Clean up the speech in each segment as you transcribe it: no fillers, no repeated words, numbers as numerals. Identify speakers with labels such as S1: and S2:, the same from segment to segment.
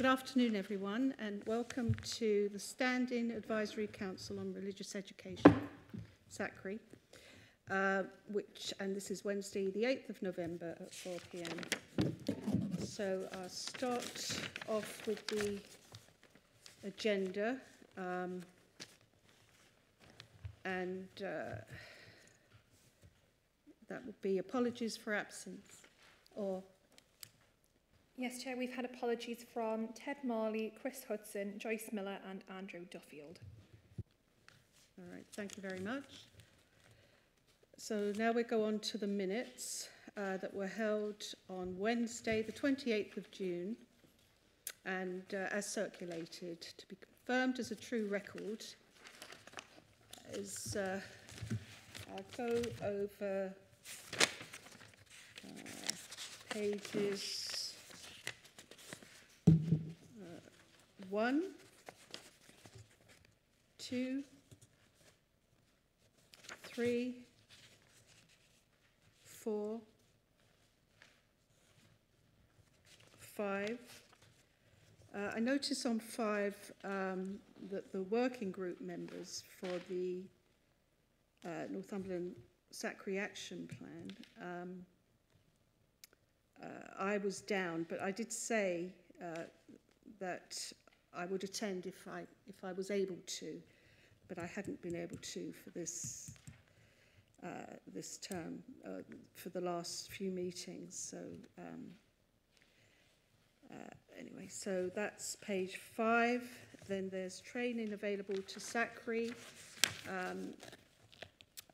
S1: Good afternoon, everyone, and welcome to the Standing Advisory Council on Religious Education, SACRE, and this is Wednesday, the 8th of November at 4 p.m. So I'll start off with the agenda, and that would be apologies for absence, or...
S2: Yes, Chair, we've had apologies from Ted Marley, Chris Hudson, Joyce Miller and Andrew Duffield.
S1: All right, thank you very much. So now we go on to the minutes that were held on Wednesday, the 28th of June, and as circulated, to be confirmed as a true record, is I'll go over pages 1, 2, 3, 4, 5. I notice on 5 that the working group members for the Northumberland SACRE Action Plan, I was down, but I did say that I would attend if I was able to, but I hadn't been able to for this this term, for the last few meetings. So anyway, so that's page 5. Then there's training available to SACRE,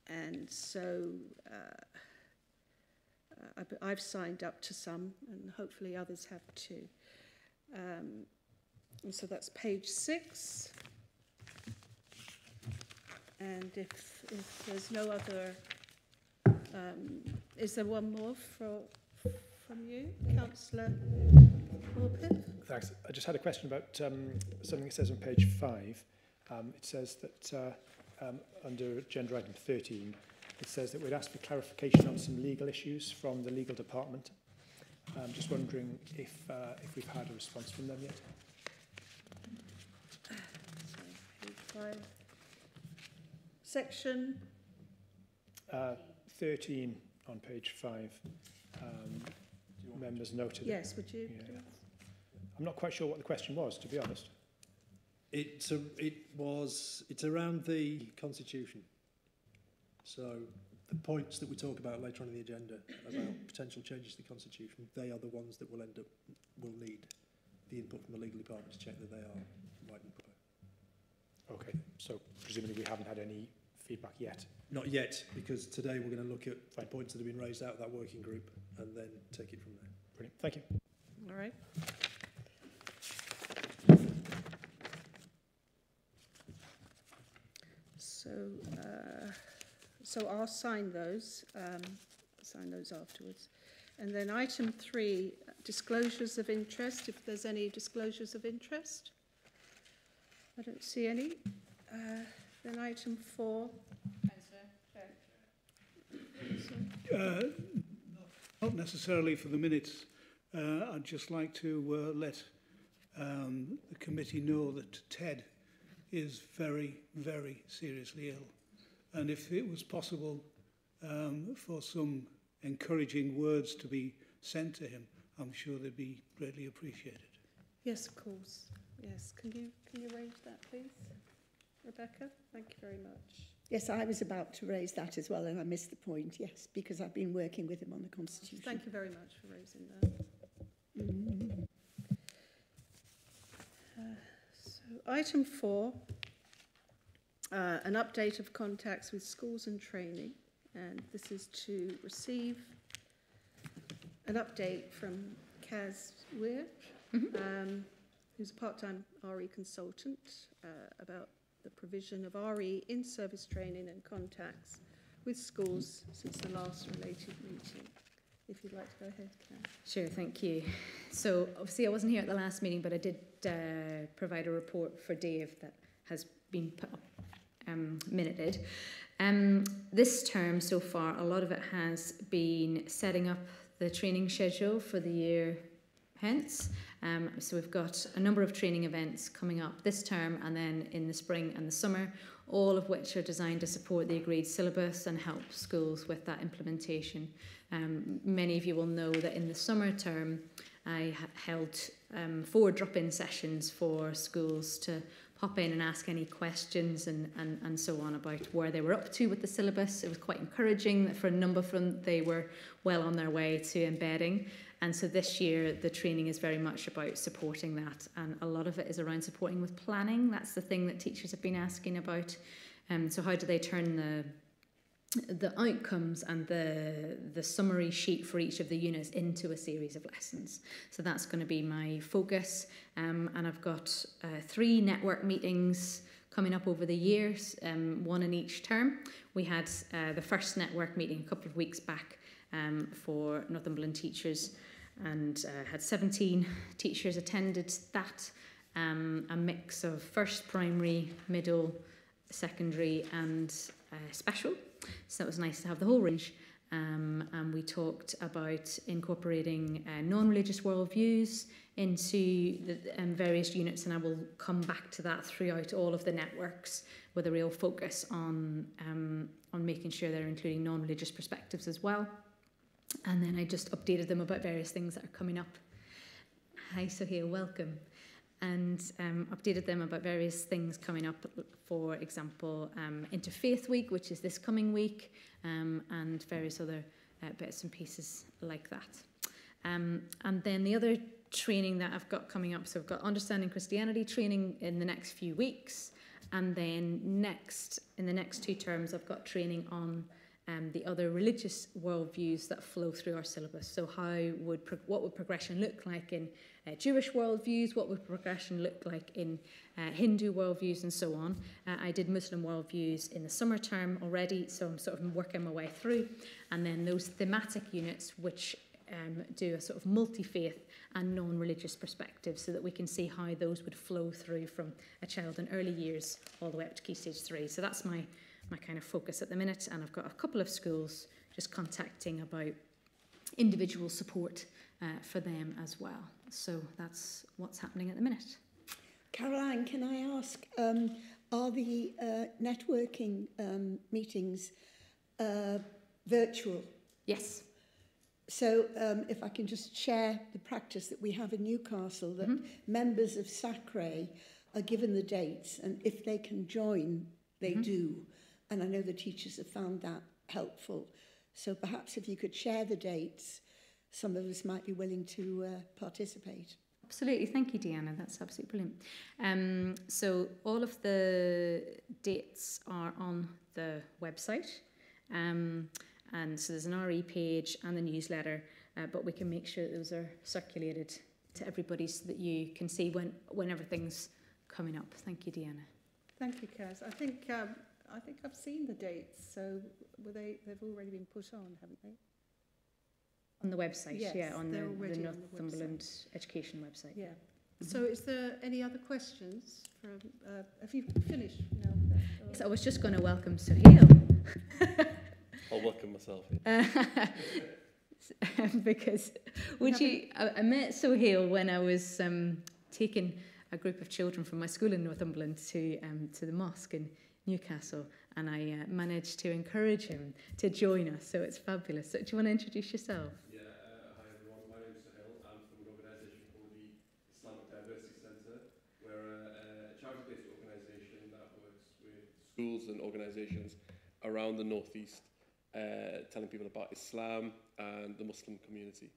S1: and so I've signed up to some, and hopefully others have too. And so that's page 6. And if there's no other, is there one more from you, Councillor Morpeth?
S3: Thanks. I just had a question about something it says on page 5. It says that under agenda item 13, it says that we'd ask for clarification on some legal issues from the legal department. I'm just wondering if we've had a response from them yet.
S1: Page 5. Section
S3: 13 on page 5. Members noted.
S1: Yes, would you?
S3: Yeah. I'm not quite sure what the question was, to be honest.
S4: It's around the Constitution. So the points that we talk about later on in the agenda about potential changes to the Constitution, they are the ones that will need the input from the legal department to check that they are right and proper.
S3: Okay, so presumably we haven't had any feedback yet.
S4: Not yet, because today we're going to look at the points that have been raised out of that working group and then take it from there.
S3: Brilliant, thank you.
S1: All right. So I'll sign those afterwards. And then item 3, disclosures of interest, if there's any disclosures of interest. I don't see any. Then item 4.
S5: Not necessarily for the minutes. I'd just like to let the committee know that Ted is very, very seriously ill. And if it was possible for some encouraging words to be sent to him, I'm sure they'd be greatly appreciated.
S1: Yes, of course. Yes, can you arrange that, please, Rebecca? Thank you very much.
S6: Yes, I was about to raise that as well, and I missed the point, yes, because I've been working with him on the Constitution.
S1: Thank you very much for raising that. So item 4, an update of contacts with schools and training, and this is to receive an update from Kaz Weir, who's a part-time RE consultant, about the provision of RE in-service training and contacts with schools since the last related meeting. If you'd like to go ahead, Kaz.
S7: Sure, thank you. So obviously I wasn't here at the last meeting, but I did provide a report for Dave that has been put up, minuted. This term so far, a lot of it has been setting up the training schedule for the year hence. So we've got a number of training events coming up this term and then in the spring and the summer, all of which are designed to support the agreed syllabus and help schools with that implementation. Many of you will know that in the summer term, I held 4 drop-in sessions for schools to pop in and ask any questions and so on about where they were up to with the syllabus. It was quite encouraging that for a number of them, they were well on their way to embedding. And so this year, the training is very much about supporting that. And a lot of it is around supporting with planning. That's the thing that teachers have been asking about. So how do they turn the outcomes and the summary sheet for each of the units into a series of lessons? So that's going to be my focus. And I've got 3 network meetings coming up over the years, 1 in each term. We had the first network meeting a couple of weeks back for Northumberland teachers, and had 17 teachers attended that, a mix of first primary, middle, secondary and special. So that was nice to have the whole range. And we talked about incorporating non-religious worldviews into the various units, and I will come back to that throughout all of the networks with a real focus on making sure they're including non-religious perspectives as well. And then I just updated them about various things that are coming up. Hi, Sohail, welcome. And updated them about various things coming up, for example, Interfaith Week, which is this coming week, and various other bits and pieces like that. And then the other training that I've got coming up, so I've got Understanding Christianity training in the next few weeks, and then in the next 2 terms, I've got training on the other religious worldviews that flow through our syllabus. So what would progression look like in Jewish worldviews? What would progression look like in Hindu worldviews, and so on? I did Muslim worldviews in the summer term already, so I'm sort of working my way through. And then those thematic units, which do a sort of multi-faith and non-religious perspective, so that we can see how those would flow through from a child in early years all the way up to Key Stage 3. So that's my kind of focus at the minute, and I've got a couple of schools just contacting about individual support for them as well. So that's what's happening at the minute.
S6: Caroline, can I ask, are the networking meetings virtual?
S7: Yes.
S6: So if I can just share the practice that we have in Newcastle, that members of SACRE are given the dates, and if they can join, they do. And I know the teachers have found that helpful. So perhaps if you could share the dates, some of us might be willing to participate.
S7: Absolutely. Thank you, Deanna. That's absolutely brilliant. So all of the dates are on the website. And so there's an RE page and the newsletter, but we can make sure that those are circulated to everybody so that you can see when everything's coming up. Thank you, Deanna.
S1: Thank you, Kaz. I think I've seen the dates, so they've already been put on, haven't they?
S7: On the website,
S1: yes,
S7: yeah, on the
S1: Northumberland
S7: education website.
S1: Yeah. So is there any other questions? Have you finished now?
S7: Yes, I was just going to welcome Sohail.
S8: I'll welcome myself. Yeah.
S7: Because I met Sohail when I was taking a group of children from my school in Northumberland to the mosque in Newcastle, and I managed to encourage him to join us, so it's fabulous. So do you want to introduce yourself?
S8: Yeah, hi everyone, my name is Sohail. I'm from an organisation called the Islamic Diversity Centre. We're a charity-based organisation that works with schools and organisations around the northeast, telling people about Islam and the Muslim community.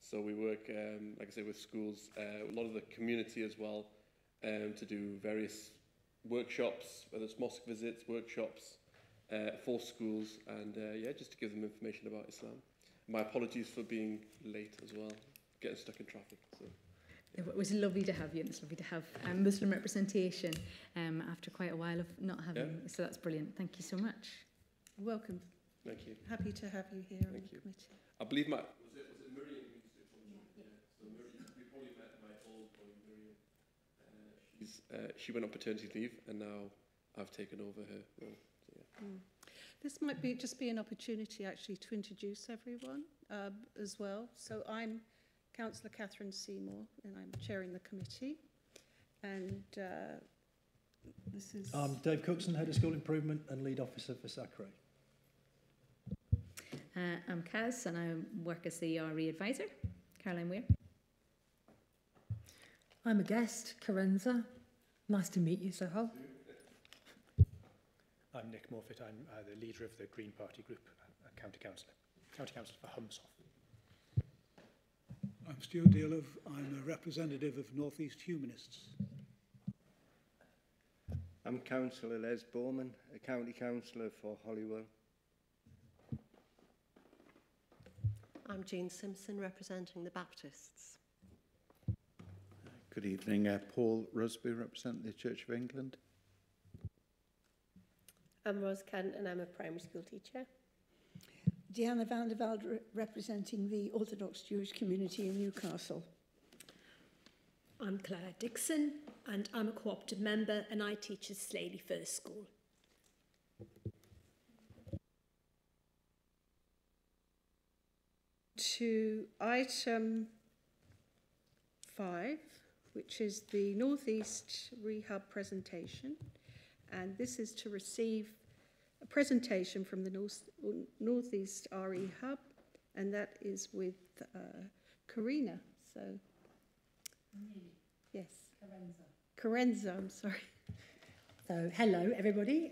S8: So we work, like I say, with schools, a lot of the community as well, to do various workshops, whether it's mosque visits, workshops for schools, and just to give them information about Islam. My apologies for being late as well, getting stuck in traffic. So, yeah.
S7: It was lovely to have you, and it's lovely to have Muslim representation after quite a while of not having, so that's brilliant. Thank you so much.
S1: Welcome.
S8: Thank you.
S1: Happy to have you here on the committee.
S8: I believe was it Miriam who used to come? Yeah. So Miriam, we probably met my old colleague Miriam. She went on paternity leave, and now I've taken over her role. So, yeah.
S1: This might be an opportunity actually to introduce everyone as well. So I'm Councillor Catherine Seymour, and I'm chairing the committee. And this is...
S4: I'm Dave Cookson, Head of School Improvement and Lead Officer for SACRE.
S7: I'm Kaz, and I work as the RE advisor. Caroline Weir.
S9: I'm a guest, Carenza. Nice to meet you, Soho.
S3: I'm Nick Morfitt. I'm the leader of the Green Party group, County Councillor for Humsoft.
S5: I'm Stuart Dealov. I'm a representative of North East Humanists.
S10: I'm Councillor Les Bowman, a County Councillor for Holywell.
S11: I'm Jean Simpson, representing the Baptists.
S12: Good evening, Paul Rusby, representing the Church of England.
S13: I'm Rose Kent and I'm a primary school teacher.
S6: Diana van der Velde, representing the Orthodox Jewish community in Newcastle.
S14: I'm Claire Dixon and I'm a cooperative member and I teach at Slaley First School.
S1: To item 5, which is the North East Rehab presentation. And this is to receive a presentation from the North East RE Hub, and that is with Karina. So, yes. Carenza, I'm sorry.
S9: So, hello, everybody.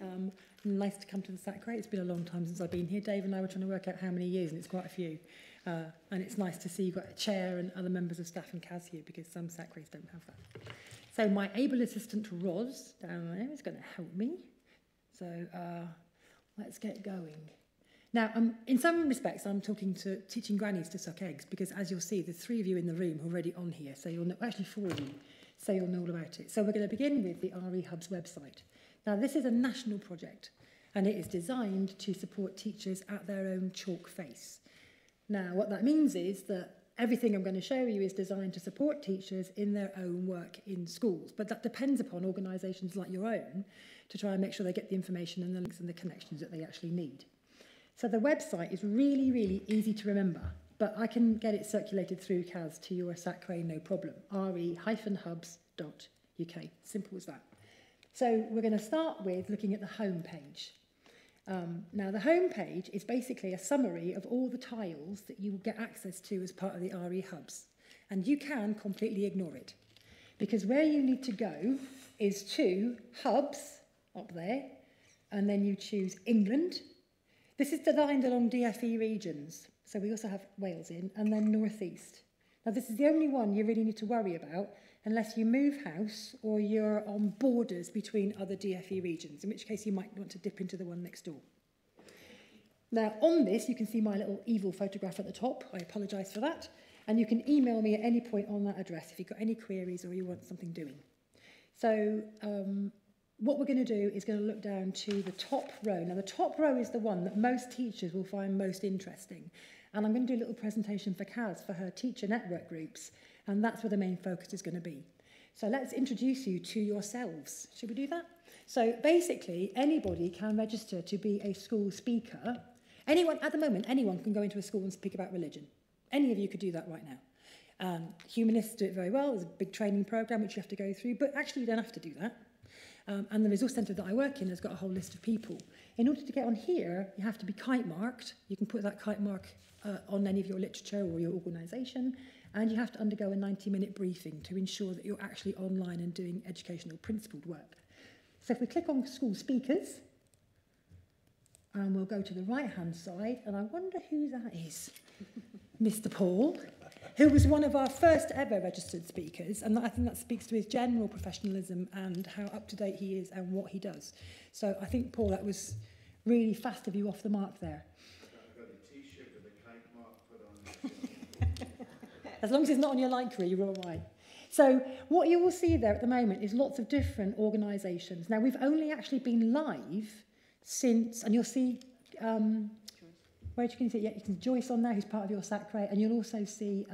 S9: Nice to come to the SACRE. It's been a long time since I've been here. Dave and I were trying to work out how many years, and it's quite a few. And it's nice to see you've got a chair and other members of staff and Kaz here, because some SACREs don't have that. So my able assistant, Ros, down there, is going to help me. So let's get going. Now, in some respects, I'm teaching grannies to suck eggs, because as you'll see, there's 3 of you in the room already on here, so you'll know, actually 4 of you, so you'll know all about it. So we're going to begin with the RE Hub's website. Now, this is a national project, and it is designed to support teachers at their own chalk face. Now, what that means is that everything I'm going to show you is designed to support teachers in their own work in schools, but that depends upon organisations like your own to try and make sure they get the information and the links and the connections that they actually need. So the website is really, really easy to remember, but I can get it circulated through Kaz to your SACRE, no problem. re-hubs.uk, simple as that. So we're going to start with looking at the home page. Now, the home page is basically a summary of all the tiles that you will get access to as part of the RE Hubs. And you can completely ignore it, because where you need to go is to Hubs, up there, and then you choose England. This is designed along DFE regions, so we also have Wales in, and then North East. Now, this is the only one you really need to worry about unless you move house or you're on borders between other DFE regions, in which case you might want to dip into the one next door. Now, on this, you can see my little evil photograph at the top. I apologise for that. And you can email me at any point on that address if you've got any queries or you want something doing. So what we're going to do is going to look down to the top row. Now, the top row is the one that most teachers will find most interesting. And I'm going to do a little presentation for Kaz for her teacher network groups. And that's where the main focus is going to be. So let's introduce you to yourselves. Should we do that? So basically, anybody can register to be a school speaker. Anyone, at the moment, anyone can go into a school and speak about religion. Any of you could do that right now. Humanists do it very well. There's a big training program which you have to go through, but actually you don't have to do that. And the resource centre that I work in has got a whole list of people. In order to get on here, you have to be kite marked. You can put that kite mark on any of your literature or your organisation. And you have to undergo a 90-minute briefing to ensure that you're actually online and doing educational principled work. So if we click on school speakers, and we'll go to the right-hand side, and I wonder who that is. Mr. Paul, who was one of our first ever registered speakers, and I think that speaks to his general professionalism and how up-to-date he is and what he does. So I think, Paul, that was really fast of you off the mark there.
S12: I've got a T-shirt with a kite mark put on it.
S9: As long as it's not on your lycra, you're all right. So what you will see there at the moment is lots of different organisations. Now, we've only actually been live since, and you'll see, where you can see, yeah, you can see Joyce on there, who's part of your SACRE, and you'll also see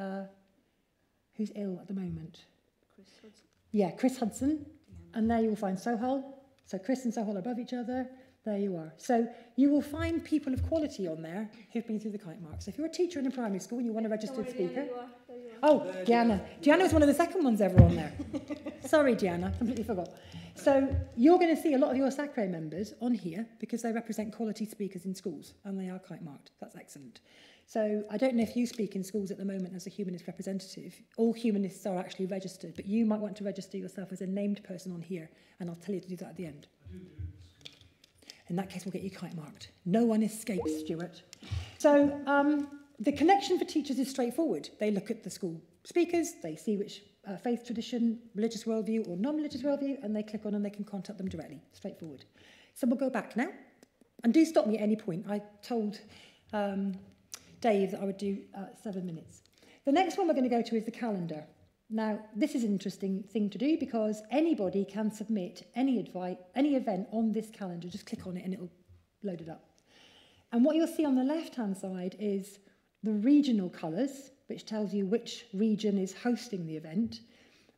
S9: who's ill at the moment.
S1: Chris Hudson.
S9: Yeah, Chris Hudson. And there you will find Sohal. So Chris and Sohal are above each other. There you are. So you will find people of quality on there who've been through the kite mark. So if you're a teacher in a primary school and you want to register a speaker, Oh, Gianna. Gianna was one of the second ones ever on there. Sorry, Gianna, completely forgot. So you're going to see a lot of your SACRE members on here because they represent quality speakers in schools and they are kite marked. That's excellent. So I don't know if you speak in schools at the moment as a humanist representative. All humanists are actually registered, but you might want to register yourself as a named person on here, and I'll tell you to do that at the end. In that case, we'll get you kite marked. No one escapes, Stuart. So the connection for teachers is straightforward. They look at the school speakers, they see which faith tradition, religious worldview or non-religious worldview, and they click on and they can contact them directly. Straightforward. So we'll go back now. And do stop me at any point. I told Dave that I would do 7 minutes. The next one we're going to go to is the calendar. Now, this is an interesting thing to do because anybody can submit any event on this calendar. Just click on it and it'll load it up. And what you'll see on the left-hand side is the regional colours, which tells you which region is hosting the event.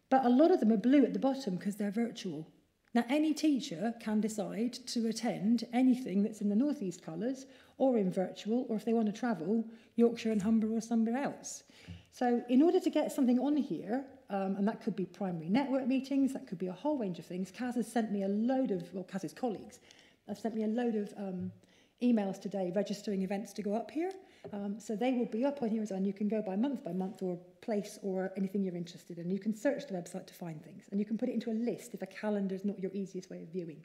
S9: But a lot of them are blue at the bottom because they're virtual. Now, any teacher can decide to attend anything that's in the North East colours or in virtual, or if they want to travel, Yorkshire and Humber or somewhere else. So in order to get something on here, and that could be primary network meetings, that could be a whole range of things, Kaz has sent me a load of, well, Kaz's colleagues have sent me a load of emails today registering events to go up here. So they will be up on here, and you can go by month or place or anything you're interested in. You can search the website to find things, and you can put it into a list if a calendar is not your easiest way of viewing.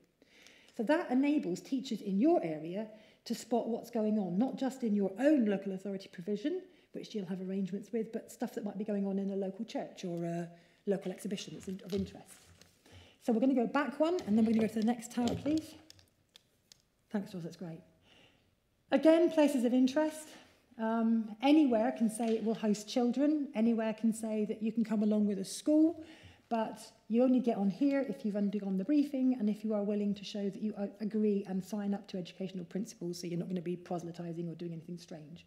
S9: So that enables teachers in your area to spot what's going on, not just in your own local authority provision, which you'll have arrangements with, but stuff that might be going on in a local church or a local exhibition that's of interest. So we're going to go back one, and then we're going to go to the next tower, please. Thanks, Ross, that's great. Again, places of interest. Anywhere can say it will host children. Anywhere can say that you can come along with a school, but you only get on here if you've undergone the briefing and if you are willing to show that you agree and sign up to educational principles, so you're not going to be proselytising or doing anything strange.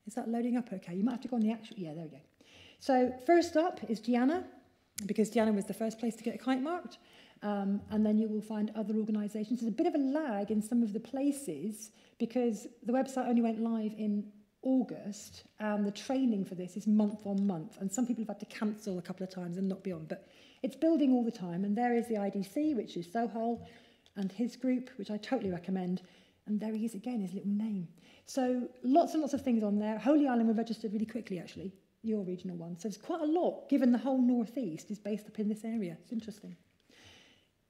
S9: Is that loading up okay? You might have to go on the actual... Yeah, there we go. So first up is Gianna, because Gianna was the first place to get a kite marked. And then you will find other organisations. There's a bit of a lag in some of the places because the website only went live in August, and the training for this is month on month, and some people have had to cancel a couple of times and not be on, but it's building all the time. And there is the IDC, which is Sohal, and his group, which I totally recommend, and there he is again, his little name. So lots and lots of things on there. Holy Island were registered really quickly, actually, your regional one, so there's quite a lot, given the whole northeast is based up in this area. It's interesting.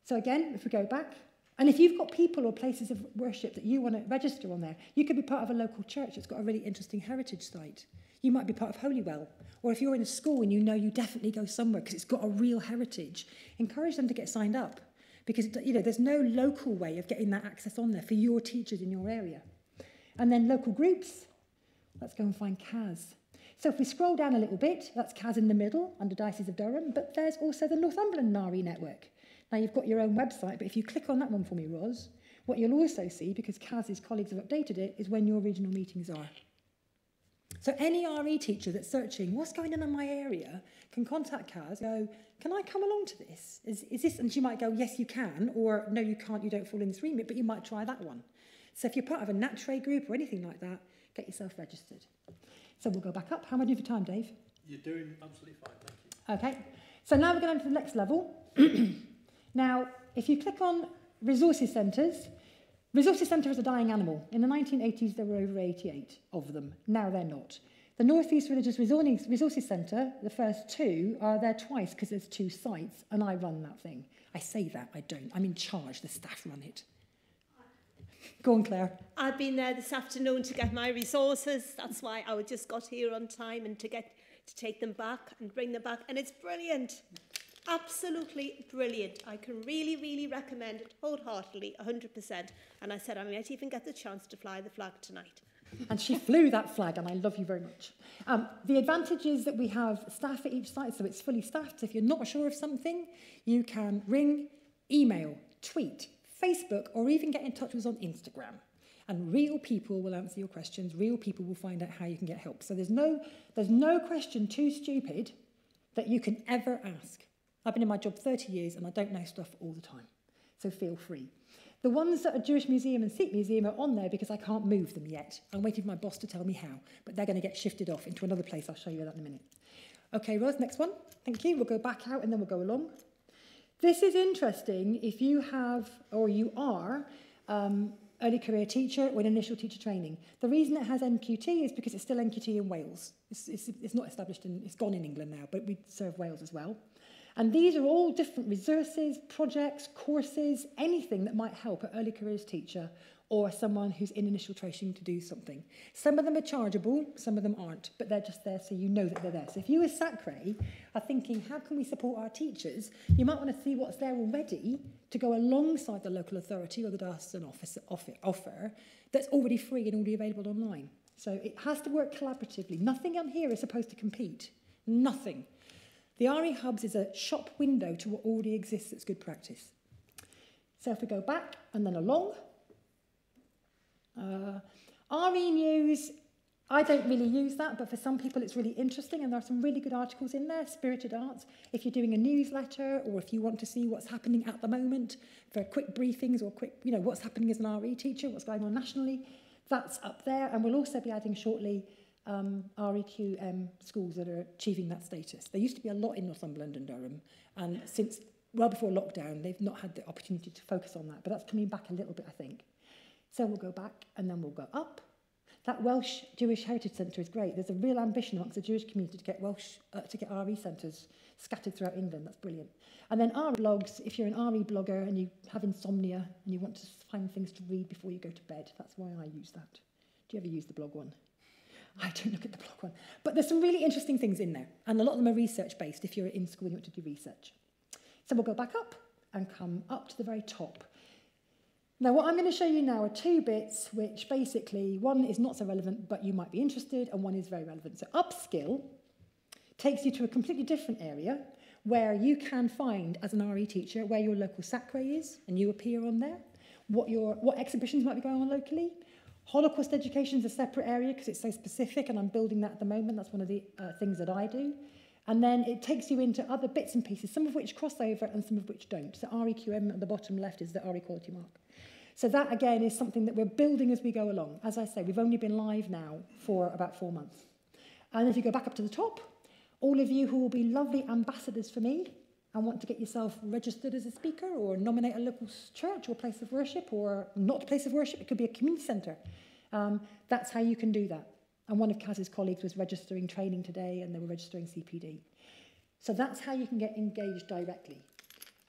S9: So again, if we go back, and if you've got people or places of worship that you want to register on there, you could be part of a local church that's got a really interesting heritage site. You might be part of Holywell. Or if you're in a school and you know you definitely go somewhere because it's got a real heritage, encourage them to get signed up. Because there's no local way of getting that access on there for your teachers in your area. And then local groups, let's go and find Kaz. So if we scroll down a little bit, that's Kaz in the middle under Diocese of Durham, but there's also the Northumberland NARI network. Now, you've got your own website, but if you click on that one for me, Ros, what you'll also see, because Kaz's colleagues have updated it, is when your regional meetings are. So any RE teacher that's searching, what's going on in my area, can contact Kaz, go, can I come along to this? Is this? And she might go, yes, you can, or no, you can't, you don't fall in this remit, but you might try that one. So if you're part of a NatTre group or anything like that, get yourself registered. So we'll go back up. How am I doing for time, Dave?
S4: You're doing absolutely fine, thank you.
S9: Okay. So now we're going to the next level. Now, if you click on resources centres is a dying animal. In the 1980s, there were over 88 of them. Now they're not. The North East Religious Resources Centre, the first two, are there twice because there's 2 sites, and I run that thing. I say that, I don't. I'm in charge. The staff run it. Go on, Claire.
S14: I've been there this afternoon to get my resources. That's why I just got here on time and to take them back and bring them back. And it's brilliant. Absolutely brilliant. I can really, really recommend it wholeheartedly, 100%. And I said I might even get the chance to fly the flag tonight.
S9: And she flew that flag, and I love you very much. The advantage is that we have staff at each site, so it's fully staffed. So if you're not sure of something, you can ring, email, tweet, Facebook, or even get in touch with us on Instagram. And real people will answer your questions. Real people will find out how you can get help. So there's no question too stupid that you can ever ask. I've been in my job 30 years and I don't know stuff all the time. So feel free. The ones that are Jewish Museum and Sikh Museum are on there because I can't move them yet. I'm waiting for my boss to tell me how, but they're going to get shifted off into another place. I'll show you that in a minute. Okay, Ros, next one. Thank you. We'll go back out and then we'll go along. This is interesting if you have, or you are, early career teacher or an initial teacher training. The reason it has NQT is because it's still NQT in Wales. It's not established in, it's gone in England now, but we serve Wales as well. And these are all different resources, projects, courses, anything that might help an early careers teacher or someone who's in initial training to do something. Some of them are chargeable, some of them aren't, but they're just there so you know that they're there. So if you as SACRE are thinking, how can we support our teachers, you might want to see what's there already to go alongside the local authority or the diocesan offer that's already free and already available online. So it has to work collaboratively. Nothing on here is supposed to compete. Nothing. The RE Hubs is a shop window to what already exists that's good practice. So if we go back and then along, RE News, I don't really use that, but for some people it's really interesting and there are some really good articles in there, Spirited Arts. If you're doing a newsletter or if you want to see what's happening at the moment for quick briefings or quick, you know, what's happening as an RE teacher, what's going on nationally, that's up there. And we'll also be adding shortly REQM schools that are achieving that status. There used to be a lot in Northumberland and Durham, and since well before lockdown, they've not had the opportunity to focus on that, but that's coming back a little bit, I think. So we'll go back and then we'll go up. That Welsh Jewish Heritage Centre is great. There's a real ambition amongst the Jewish community to get to get RE centres scattered throughout England. That's brilliant. And then RE blogs, if you're an RE blogger and you have insomnia and you want to find things to read before you go to bed, that's why I use that. Do you ever use the blog one? I don't look at the blog one. But there's some really interesting things in there. And a lot of them are research-based if you're in school and you want to do research. So we'll go back up and come up to the very top. Now, what I'm going to show you now are two bits which basically, one is not so relevant, but you might be interested, and one is very relevant. So upskill takes you to a completely different area where you can find, as an RE teacher, where your local SACRE is, and you appear on there, what exhibitions might be going on locally. Holocaust education is a separate area because it's so specific, and I'm building that at the moment. That's one of the things that I do. And then it takes you into other bits and pieces, some of which cross over and some of which don't. So REQM at the bottom left is the RE quality mark. So that, again, is something that we're building as we go along. As I say, we've only been live now for about 4 months. And if you go back up to the top, all of you who will be lovely ambassadors for me and want to get yourself registered as a speaker or nominate a local church or place of worship or not a place of worship, it could be a community centre. That's how you can do that. And one of Kaz's colleagues was registering training today and they were registering CPD. So that's how you can get engaged directly.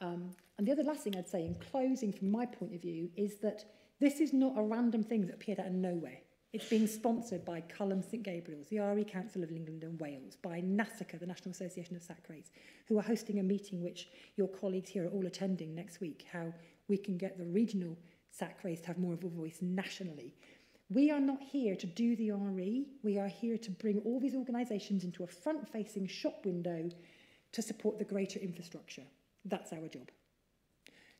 S9: And the other last thing I'd say in closing from my point of view is that this is not a random thing that appeared out of nowhere. It's being sponsored by Culham St Gabriel's, the RE Council of England and Wales, by NASACRE, the National Association of SACREs, who are hosting a meeting which your colleagues here are all attending next week, how we can get the regional SACREs to have more of a voice nationally. We are not here to do the RE, we are here to bring all these organisations into a front-facing shop window to support the greater infrastructure. That's our job.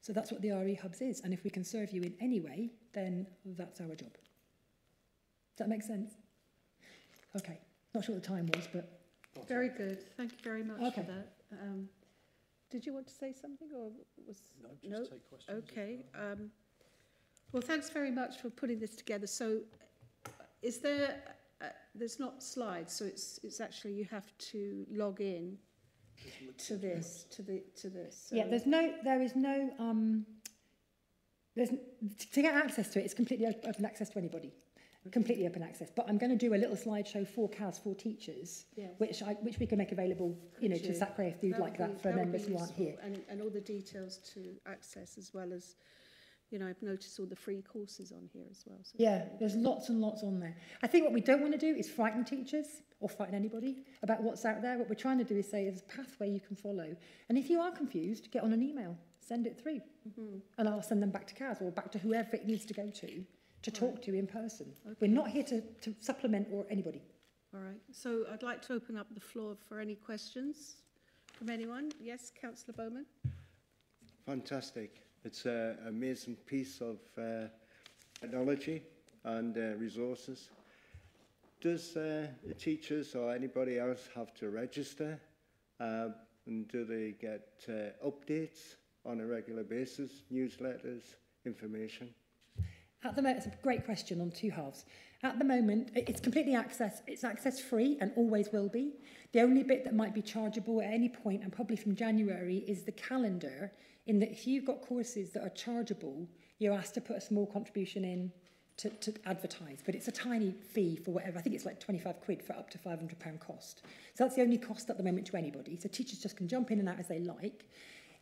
S9: So that's what the RE Hubs is, and if we can serve you in any way, then that's our job. Does that make sense? Okay, not sure what the time was, but...
S1: Very good. Thank you very much
S9: Okay.
S1: for that. Did you want to say something, or was...
S4: No, just take questions.
S1: Okay. Well, thanks very much for putting this together. So is there... there's not slides, so it's actually you have to log in to this, to this. So.
S9: Yeah, to get access to it, it's completely open access to anybody. Completely open access. But I'm going to do a little slideshow for CAS for teachers, yes, which we can make available, to SACRE if you'd like that for members who aren't here.
S1: And all the details to access, as well as, I've noticed all the free courses on here as well. So
S9: yeah, there's lots and lots on there. I think what we don't want to do is frighten teachers or frighten anybody about what's out there. What we're trying to do is say there's a pathway you can follow. And if you are confused, get on an email, send it through. Mm-hmm. And I'll send them back to CAS or back to whoever it needs to go to talk to in person. Okay. We're not here to supplement or anybody.
S1: All right. So I'd like to open up the floor for any questions from anyone. Yes, Councillor Bowman.
S10: Fantastic. It's an amazing piece of technology and resources. Does the teachers or anybody else have to register? And do they get updates on a regular basis, newsletters, information?
S9: At the moment, it's a great question on two halves. At the moment, it's completely it's access free and always will be. The only bit that might be chargeable at any point, and probably from January, is the calendar, in that if you've got courses that are chargeable, you're asked to put a small contribution in to advertise. But it's a tiny fee for whatever. I think it's like 25 quid for up to £500 cost. So that's the only cost at the moment to anybody. So teachers just can jump in and out as they like.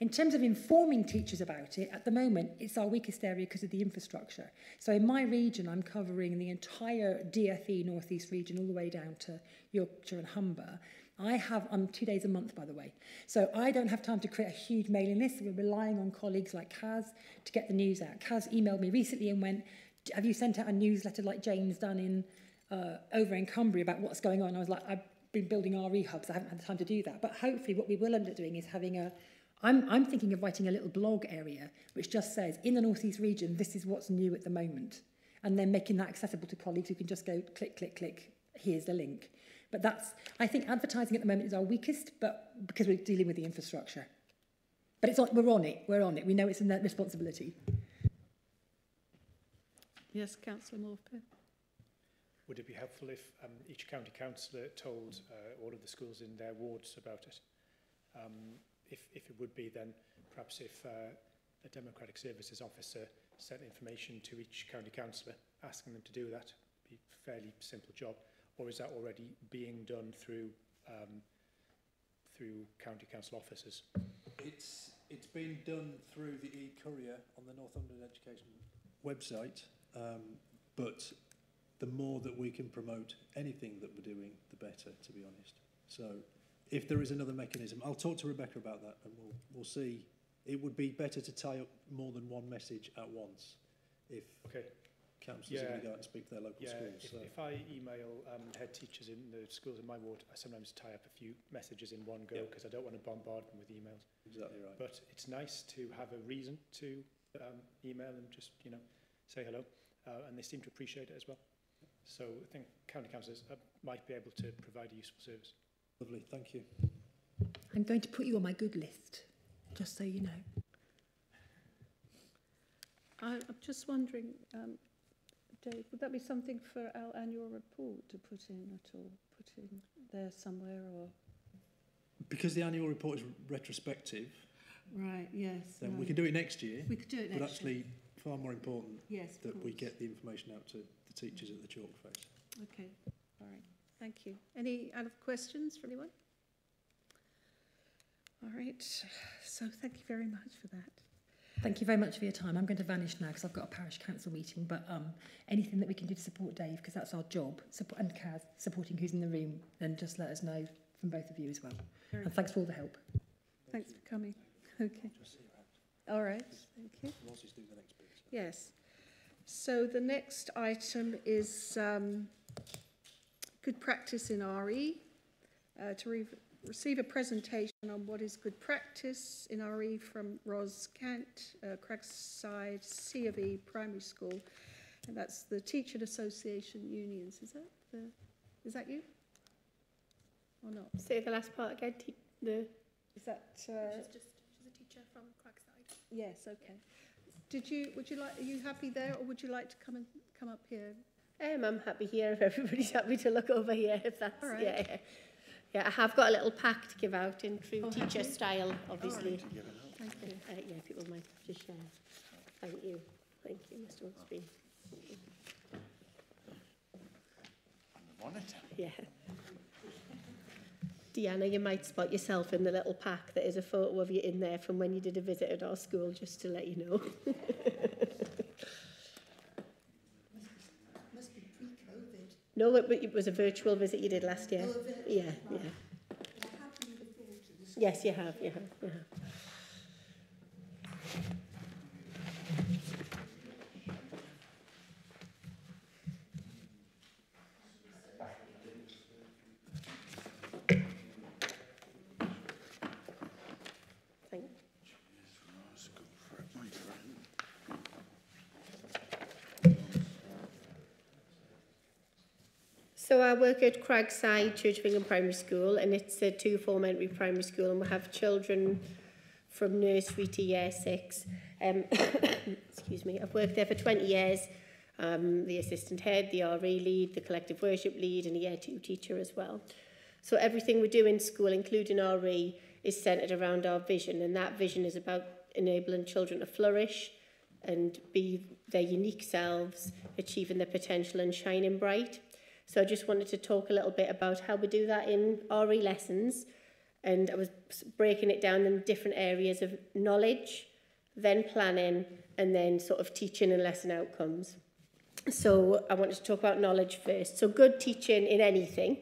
S9: In terms of informing teachers about it, at the moment, it's our weakest area because of the infrastructure. So in my region, I'm covering the entire DFE North East region all the way down to Yorkshire and Humber. I'm 2 days a month, by the way. So I don't have time to create a huge mailing list. We're relying on colleagues like Kaz to get the news out. Kaz emailed me recently and went, have you sent out a newsletter like Jane's done in over in Cumbria about what's going on? I was like, I've been building RE hubs. I haven't had the time to do that. But hopefully what we will end up doing is having I'm thinking of writing a little blog area which just says, in the North East region, this is what's new at the moment. And then making that accessible to colleagues who can just go click, click, click, here's the link. But I think advertising at the moment is our weakest, but because we're dealing with the infrastructure. But we're on it. We know it's a responsibility.
S1: Yes, Councillor Morpeth.
S3: Would it be helpful if each county councillor told all of the schools in their wards about it? If it would be, then perhaps if a Democratic Services officer sent information to each county councillor asking them to do that, it'd be a fairly simple job. Or is that already being done through county council officers?
S4: It's been done through the e-courier on the Northumberland Education website, but the more that we can promote anything that we're doing, the better, to be honest. So if there is another mechanism, I'll talk to Rebecca about that, and we'll see. It would be better to tie up more than one message at once if councillors are going to go out and speak to their local schools.
S3: If I email head teachers in the schools in my ward, I sometimes tie up a few messages in one go because I don't want to bombard them with emails.
S4: Exactly right.
S3: But it's nice to have a reason to email and just, say hello, and they seem to appreciate it as well. So I think county councillors might be able to provide a useful service.
S4: Lovely, thank you.
S9: I'm going to put you on my good list, just so you know.
S1: I'm just wondering, Dave, would that be something for our annual report to put in at all? Put in there somewhere, or?
S4: Because the annual report is retrospective.
S1: Right, yes.
S4: Then we can do it next year.
S1: We could do it next year.
S4: But actually, far more important that we
S1: course.
S4: get the information out to the teachers at the chalk face.
S1: Okay, all right. Thank you. Any other questions from anyone? All right. So thank you very much for that.
S9: Thank you very much for your time. I'm going to vanish now because I've got a parish council meeting, but anything that we can do to support Dave, because that's our job, and Kaz, supporting who's in the room, then just let us know from both of you as well. And thanks for all the help.
S1: Thanks for coming. Okay. All right. Thank you.
S4: We'll also do the next bit. So.
S1: Yes. So the next item is good practice in RE. To receive a presentation on what is good practice in RE from Ros Kant, Cragside C of E Primary School, and that's the Teacher Association Unions. Is that you? Or not?
S13: Say the last part again.
S1: Is that?
S2: She's a teacher from Cragside.
S1: Yes. Okay. Are you happy there, or would you like to come up here?
S13: I'm happy here if everybody's happy to look over here. If that's
S1: all right.
S13: Yeah, I have got a little pack to give out in true teacher style, obviously.
S1: Right. Thank you.
S13: Yeah, people might have to share. Thank you, Mr. Wilkesby.
S12: Monitor.
S13: Yeah. Deanna, you might spot yourself in the little pack. There is a photo of you in there from when you did a visit at our school, just to let you know.
S6: Must be pre-COVID.
S13: No, it was a virtual visit you did last year.
S6: Oh,
S13: yeah. Yes, you have. So I work at Cragside Church of England Primary School, and it's a two-form entry primary school, and we have children from nursery to year 6. Excuse me. I've worked there for 20 years. the assistant head, the RE lead, the collective worship lead, and a Year 2 teacher as well. So everything we do in school, including RE, is centred around our vision, and that vision is about enabling children to flourish and be their unique selves, achieving their potential and shining bright. So I just wanted to talk a little bit about how we do that in RE lessons, and I was breaking it down in different areas of knowledge, then planning, and then sort of teaching and lesson outcomes. So I wanted to talk about knowledge first. So good teaching in anything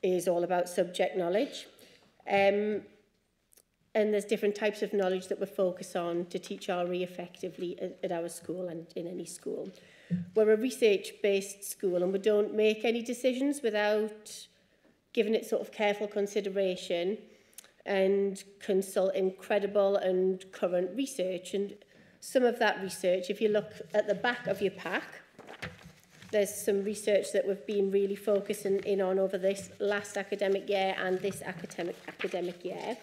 S13: is all about subject knowledge. And there's different types of knowledge that we focus on to teach RE effectively at our school and in any school. We're a research-based school, and we don't make any decisions without giving it sort of careful consideration and consulting credible and current research. And some of that research, if you look at the back of your pack, there's some research that we've been really focusing in on over this last academic year and this academic year.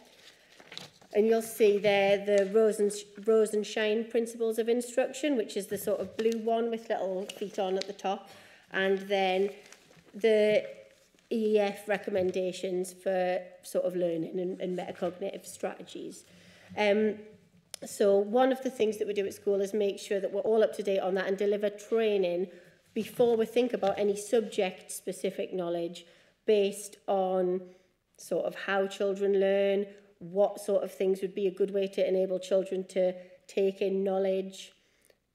S13: And you'll see there the Rose and Shine principles of instruction, which is the sort of blue one with little feet on at the top, and then the EEF recommendations for sort of learning and metacognitive strategies. So one of the things that we do at school is make sure that we're all up to date on that and deliver training before we think about any subject-specific knowledge based on sort of how children learn, what sort of things would be a good way to enable children to take in knowledge.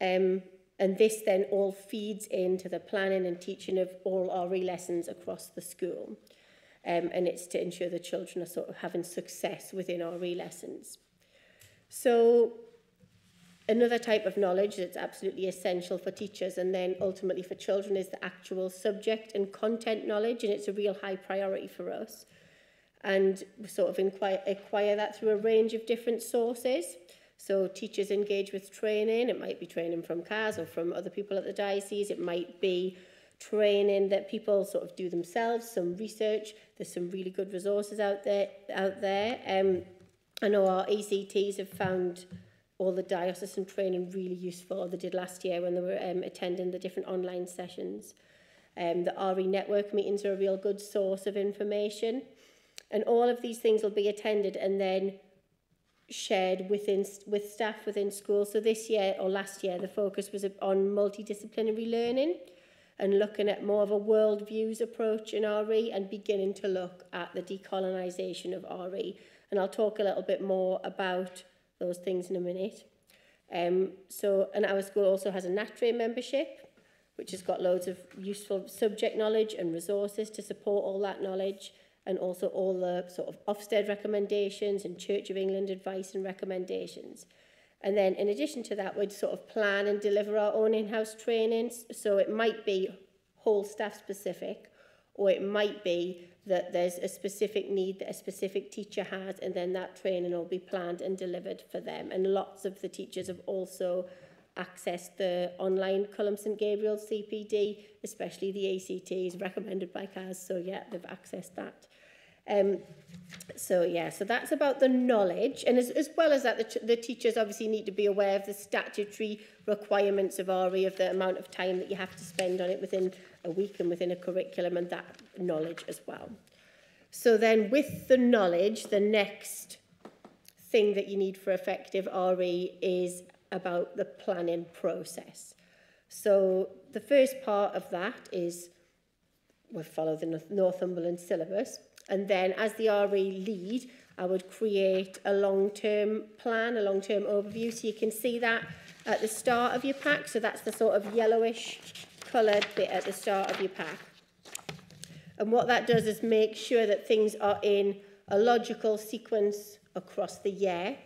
S13: And this then all feeds into the planning and teaching of all RE lessons across the school. And it's to ensure the children are sort of having success within RE lessons. So another type of knowledge that's absolutely essential for teachers and then ultimately for children is the actual subject and content knowledge, and it's a real high priority for us. And we sort of acquire that through a range of different sources. So teachers engage with training. It might be training from CAS or from other people at the diocese. It might be training that people sort of do themselves, some research. There's some really good resources out there. I know our ECTs have found all the diocesan training really useful. They did last year when they were attending the different online sessions. The RE network meetings are a real good source of information. And all of these things will be attended and then shared with staff within school. So this year or last year, the focus was on multidisciplinary learning and looking at more of a world views approach in RE and beginning to look at the decolonisation of RE. And I'll talk a little bit more about those things in a minute. And our school also has a NATRE membership, which has got loads of useful subject knowledge and resources to support all that knowledge, and also all the sort of Ofsted recommendations and Church of England advice and recommendations. And then in addition to that, we'd sort of plan and deliver our own in-house trainings. So it might be whole staff specific, or it might be that there's a specific need that a specific teacher has, and then that training will be planned and delivered for them. And lots of the teachers have also accessed the online Cullum St Gabriel CPD, especially the ACTs recommended by CAS. So yeah, they've accessed that. So that's about the knowledge, and as well as that, the teachers obviously need to be aware of the statutory requirements of RE, of the amount of time that you have to spend on it within a week and within a curriculum, and that knowledge as well. So then with the knowledge, the next thing that you need for effective RE is about the planning process. So the first part of that is we follow the Northumberland syllabus. And then as the RE lead, I would create a long-term plan, a long-term overview. So you can see that at the start of your pack. So that's the sort of yellowish coloured bit at the start of your pack. And what that does is make sure that things are in a logical sequence across the year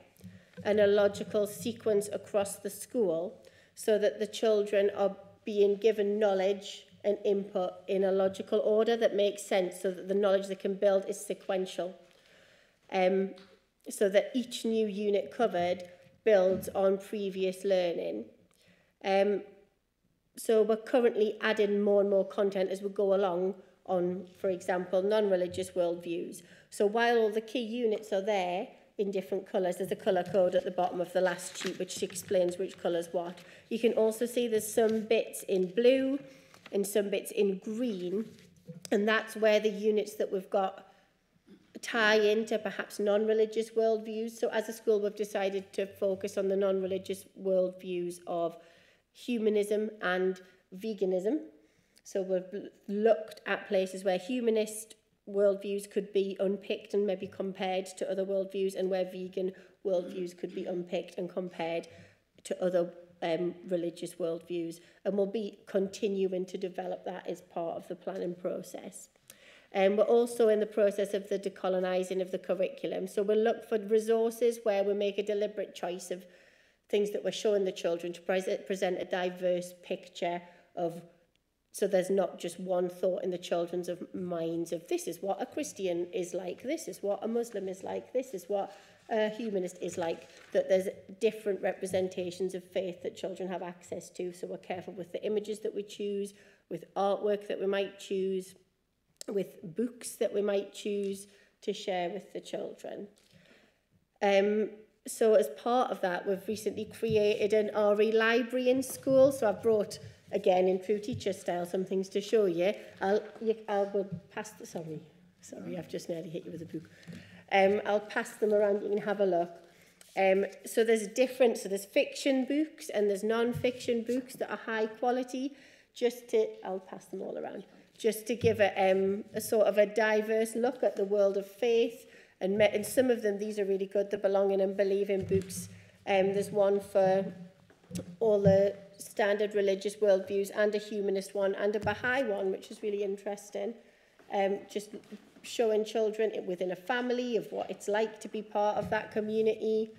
S13: and a logical sequence across the school, so that the children are being given knowledge and input in a logical order that makes sense, so that the knowledge they can build is sequential. So that each new unit covered builds on previous learning. So we're currently adding more and more content as we go along on, for example, non-religious worldviews. So while all the key units are there, in different colours. There's a colour code at the bottom of the last sheet which explains which colour's what. You can also see there's some bits in blue and some bits in green, and that's where the units that we've got tie into perhaps non-religious worldviews. So as a school, we've decided to focus on the non-religious worldviews of humanism and veganism. So we've looked at places where humanist worldviews could be unpicked and maybe compared to other worldviews, and where vegan worldviews could be unpicked and compared to other religious worldviews. And we'll be continuing to develop that as part of the planning process. We're also in the process of the decolonising of the curriculum. So we'll look for resources where we make a deliberate choice of things that we're showing the children to present a diverse picture of, so there's not just one thought in the children's minds of this is what a Christian is like, this is what a Muslim is like, this is what a humanist is like, that there's different representations of faith that children have access to. So we're careful with the images that we choose, with artwork that we might choose, with books that we might choose to share with the children. So as part of that, we've recently created an RE library in school. So I've brought, again, in true teacher style, some things to show you. I will pass the, sorry, I've just nearly hit you with a book. I'll pass them around, you can have a look. So there's different, so there's fiction books and there's non-fiction books that are high quality, I'll pass them all around, just to give a sort of a diverse look at the world of faith. And some of them, these are really good, the Belonging and Believing books. There's one for all the standard religious worldviews, and a humanist one, and a Baha'i one, which is really interesting. Just showing children within a family of what it's like to be part of that community.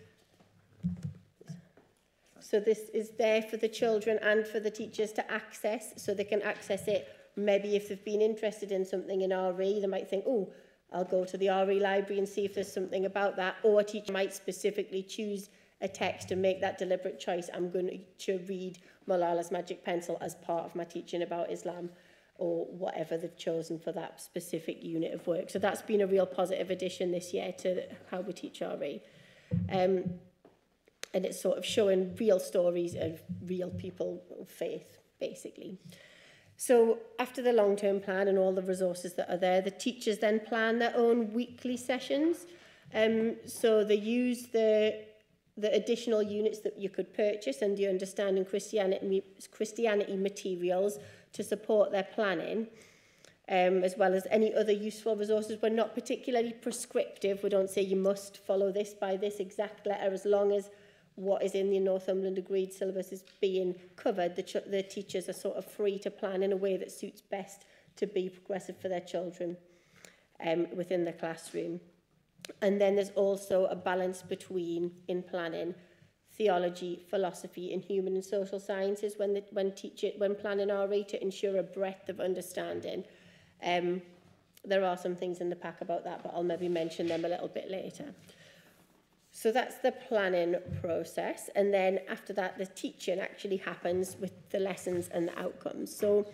S13: So this is there for the children and for the teachers to access, so they can access it. Maybe if they've been interested in something in RE, they might think, oh, I'll go to the RE library and see if there's something about that. Or a teacher might specifically choose a text and make that deliberate choice. I'm going to read Malala's Magic Pencil as part of my teaching about Islam, or whatever they've chosen for that specific unit of work. So that's been a real positive addition this year to how we teach RE. And it's sort of showing real stories of real people of faith, basically. So after the long-term plan and all the resources that are there, the teachers then plan their own weekly sessions. So they use the additional units that you could purchase and the Understanding Christianity materials to support their planning, as well as any other useful resources. We're not particularly prescriptive. We don't say you must follow this by this exact letter, as long as what is in the Northumberland Agreed syllabus is being covered. The teachers are sort of free to plan in a way that suits best to be progressive for their children within the classroom. And then there's also a balance between, in planning, theology, philosophy, and human and social sciences when planning RE, to ensure a breadth of understanding. There are some things in the pack about that, but I'll maybe mention them a little bit later. So that's the planning process. And then after that, the teaching actually happens with the lessons and the outcomes. So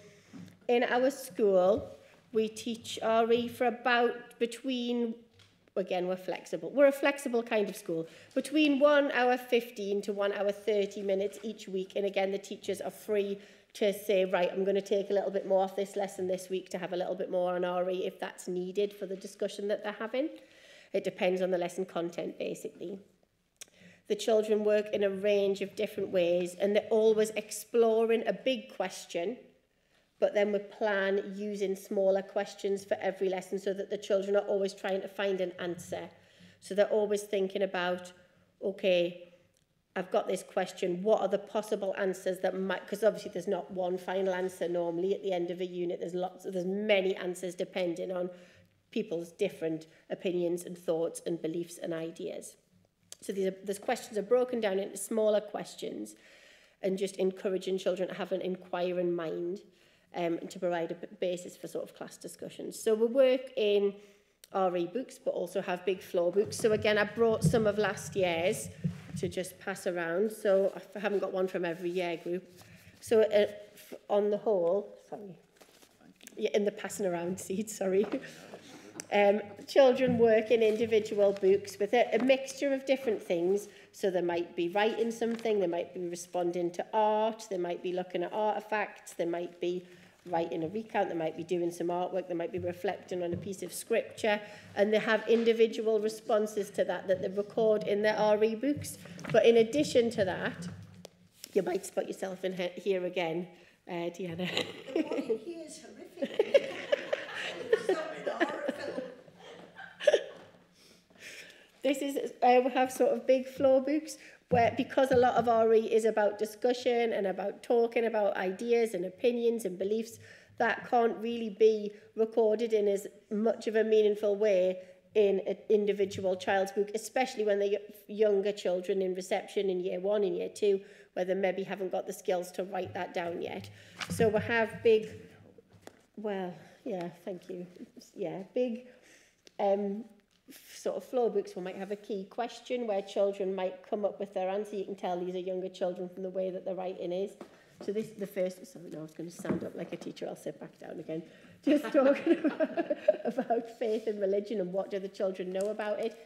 S13: in our school, we teach RE for about between, again, we're flexible. We're a flexible kind of school. Between 1 hour 15 to 1 hour 30 minutes each week. And again, the teachers are free to say, right, I'm going to take a little bit more off this lesson this week to have a little bit more on RE if that's needed for the discussion that they're having. It depends on the lesson content, basically. The children work in a range of different ways, and they're always exploring a big question, but then we plan using smaller questions for every lesson so that the children are always trying to find an answer. So they're always thinking about, okay, I've got this question, what are the possible answers that might, because obviously there's not one final answer normally at the end of a unit, there's many answers depending on people's different opinions and thoughts and beliefs and ideas. So these questions are broken down into smaller questions, and just encouraging children to have an inquiring mind and to provide a basis for sort of class discussions. So we work in RE books, but also have big floor books. So again, I brought some of last year's to just pass around. So I haven't got one from every year group. So on the whole, sorry, yeah, in the passing around seat, sorry. Children work in individual books with a mixture of different things. So they might be writing something, they might be responding to art, they might be looking at artefacts, they might be writing a recount, they might be doing some artwork, they might be reflecting on a piece of scripture, and they have individual responses to that they record in their RE books. But in addition to that, you might spot yourself in here again, Deanna.
S6: What in here is horrific.
S13: This is, we have sort of big floor books where, because a lot of RE is about discussion and about talking about ideas and opinions and beliefs, that can't really be recorded in as much of a meaningful way in an individual child's book, especially when they're younger children in reception in year 1 and year 2, where they maybe haven't got the skills to write that down yet. So we have big, well, yeah, thank you. Yeah, big sort of floor books. We might have a key question where children might come up with their answer. You can tell these are younger children from the way that the writing is. So this is the first, sorry, no, I was going to stand up like a teacher, I'll sit back down again. Just talking about faith and religion and what do the children know about it.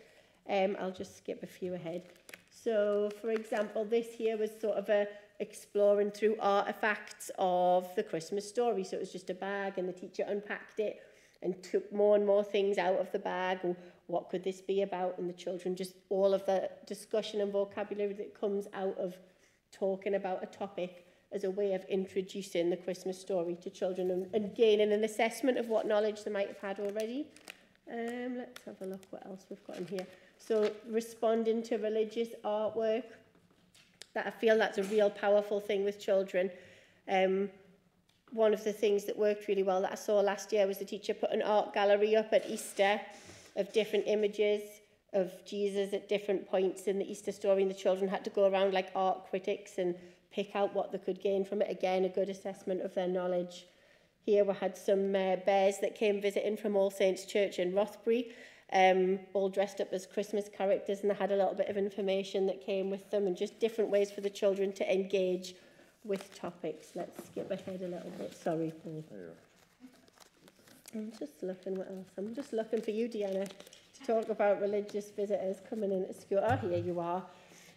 S13: I'll just skip a few ahead. So, for example, this here was sort of exploring through artefacts of the Christmas story. So it was just a bag and the teacher unpacked it and took more and more things out of the bag. And what could this be about? And the children, just all of the discussion and vocabulary that comes out of talking about a topic as a way of introducing the Christmas story to children and gaining an assessment of what knowledge they might have had already. Let's have a look what else we've got in here. So responding to religious artwork, that I feel that's a real powerful thing with children. One of the things that worked really well that I saw last year was the teacher put an art gallery up at Easter of different images of Jesus at different points in the Easter story, and the children had to go around like art critics and pick out what they could gain from it. Again, a good assessment of their knowledge. Here we had some bears that came visiting from All Saints Church in Rothbury, all dressed up as Christmas characters, and they had a little bit of information that came with them and just different ways for the children to engage with topics. Let's skip ahead a little bit. Sorry, Paul. I'm just looking what else. I'm just looking for you, Deanna, to talk about religious visitors coming into school. Oh, here you are.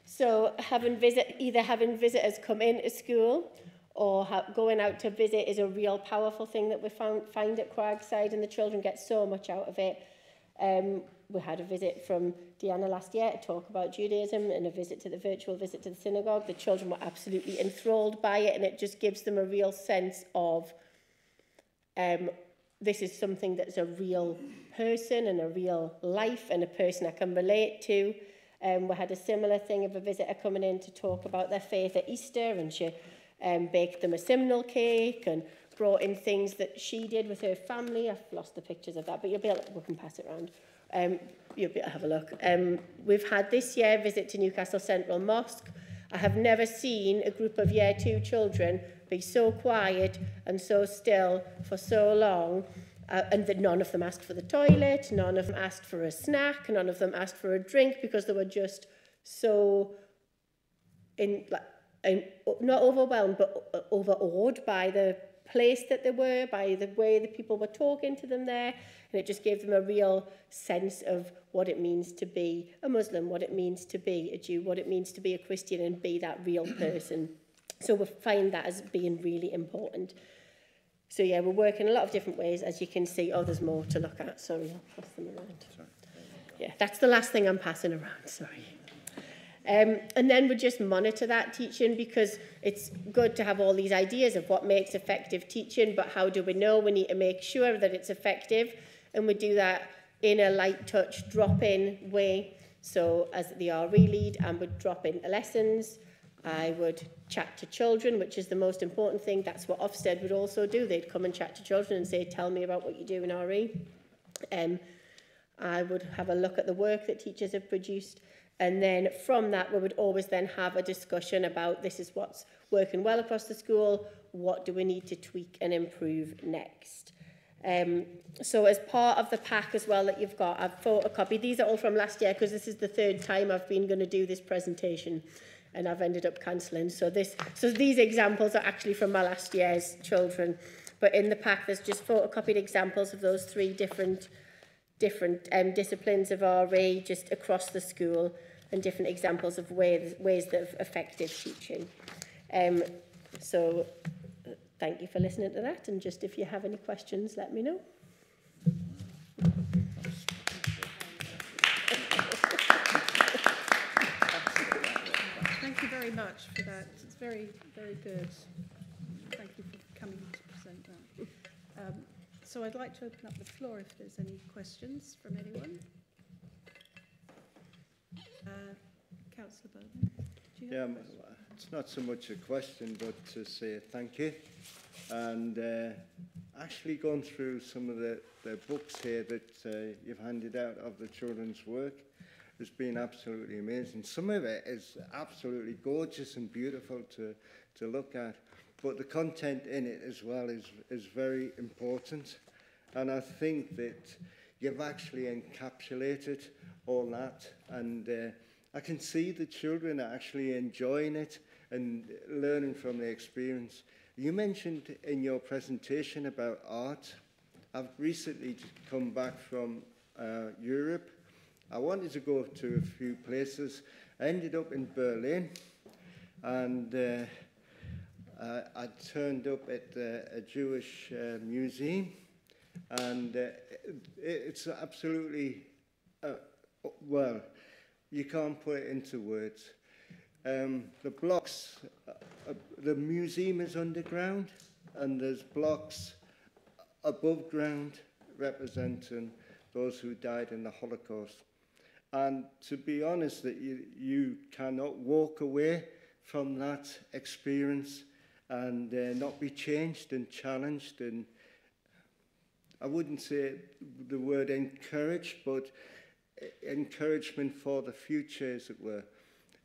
S13: So either having visitors come into school or going out to visit is a real powerful thing that we find at Cragside, and the children get so much out of it. We had a visit from Deanna last year to talk about Judaism and a virtual visit to the synagogue. The children were absolutely enthralled by it, and it just gives them a real sense of this is something that's a real person and a real life and a person I can relate to. We had a similar thing of a visitor coming in to talk about their faith at Easter, and she baked them a simnel cake and brought in things that she did with her family. I've lost the pictures of that, but we can pass it around. You'll be able to have a look. We've had this year a visit to Newcastle Central Mosque. I have never seen a group of Year 2 children be so quiet and so still for so long, and that none of them asked for the toilet, none of them asked for a snack, none of them asked for a drink, because they were just so not overwhelmed, but overawed by the place that they were, by the way the people were talking to them there. And it just gave them a real sense of what it means to be a Muslim, what it means to be a Jew, what it means to be a Christian and be that real person. So we find that as being really important. So yeah, we're working a lot of different ways, as you can see. Oh, there's more to look at. Sorry, I'll pass them around. Yeah, that's the last thing I'm passing around, sorry. And then we just monitor that teaching, because it's good to have all these ideas of what makes effective teaching, but how do we know? We need to make sure that it's effective, and we do that in a light touch drop-in way. So as the RE lead, I would drop in lessons. I would chat to children, which is the most important thing. That's what Ofsted would also do. They'd come and chat to children and say, tell me about what you do in RE. I would have a look at the work that teachers have produced. And then from that, we would always then have a discussion about this is what's working well across the school, what do we need to tweak and improve next. So as part of the pack as well that you've got, I've photocopied. These are all from last year, because this is the third time I've been going to do this presentation, and I've ended up cancelling. So these examples are actually from my last year's children. But in the pack, there's just photocopied examples of those 3 different different disciplines of RE just across the school, and different examples of ways of effective teaching. So thank you for listening to that, and just if you have any questions, let me know.
S1: Thank you very much for that. It's very, very good. Thank you for coming to present that. So I'd like to open up the floor if there's any questions from anyone. Councillor Bowden, do you have a question?
S10: It's not so much a question, but to say thank you. And actually gone through some of the books here that you've handed out of the children's work has been absolutely amazing. Some of it is absolutely gorgeous and beautiful to look at, but the content in it as well is very important. And I think that you've actually encapsulated all that, and I can see the children are actually enjoying it and learning from the experience. You mentioned in your presentation about art. I've recently come back from Europe. I wanted to go to a few places. I ended up in Berlin, and I turned up at a Jewish museum, and it's absolutely, well, you can't put it into words. The blocks, the museum is underground, and there's blocks above ground representing those who died in the Holocaust. And to be honest, that you cannot walk away from that experience and not be changed and challenged, and I wouldn't say the word encouraged, but encouragement for the future, as it were.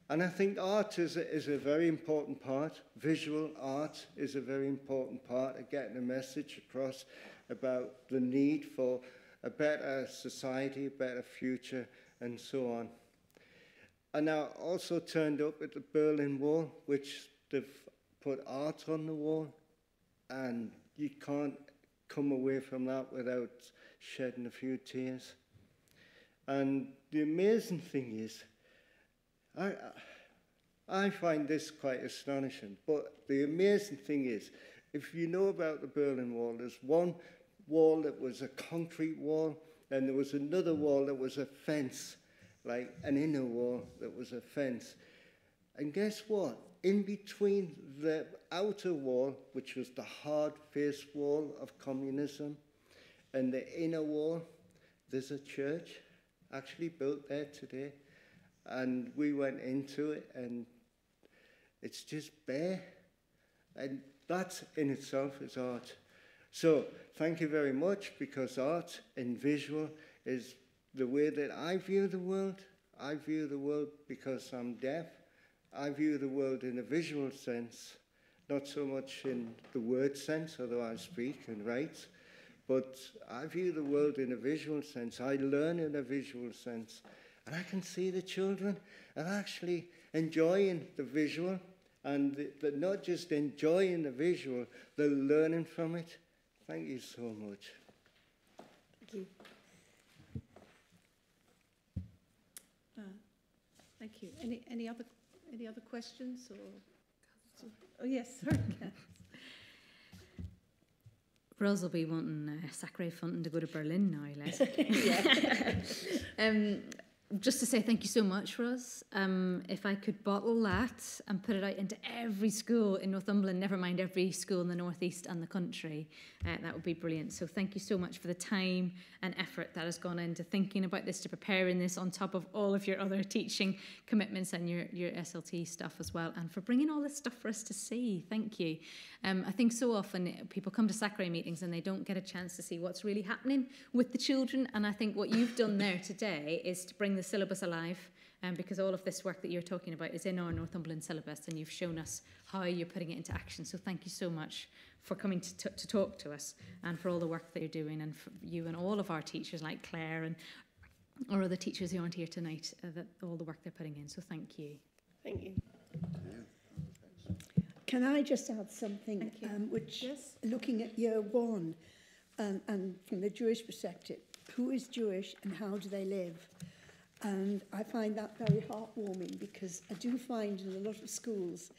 S10: And I think art is a very important part. Visual art is a very important part of getting a message across about the need for a better society, a better future, and so on. And I also turned up at the Berlin Wall, which they've put art on the wall, and you can't come away from that without shedding a few tears. And the amazing thing is, I find this quite astonishing, but the amazing thing is, if you know about the Berlin Wall, there's one wall that was a concrete wall, and there was another wall that was a fence, like an inner wall that was a fence. And guess what? In between the outer wall, which was the hard-faced wall of communism, and the inner wall, there's a church actually built there today. And we went into it, and it's just bare. And that in itself is art. So thank you very much, because art and visual is the way that I view the world. I view the world because I'm deaf. I view the world in a visual sense, not so much in the word sense, although I speak and write, but I view the world in a visual sense. I learn in a visual sense. And I can see the children are actually enjoying the visual, and they're not just enjoying the visual, they're learning from it. Thank you so much.
S13: Thank you.
S1: Thank you. Any other questions or? Oh yes, sorry.
S7: Ros will be wanting SACRE funding to go to Berlin now, Les. Just to say thank you so much, Ros. If I could bottle that and put it out into every school in Northumberland, never mind every school in the northeast and the country, that would be brilliant. So thank you so much for the time and effort that has gone into thinking about this, to preparing this on top of all of your other teaching commitments and your SLT stuff as well, and for bringing all this stuff for us to see. Thank you. I think so often people come to SACRE meetings and they don't get a chance to see what's really happening with the children, and I think what you've done there today is to bring the syllabus alive, because all of this work that you're talking about is in our Northumberland syllabus, and you've shown us how you're putting it into action. So thank you so much for coming to talk to us, and for all the work that you're doing, and for you and all of our teachers like Claire and our other teachers who aren't here tonight, that all the work they're putting in. So thank you.
S13: Thank you.
S6: Can I just add something, which, yes, looking at year one, and from the Jewish perspective, who is Jewish and how do they live? And I find that very heartwarming, because I do find in a lot of schools,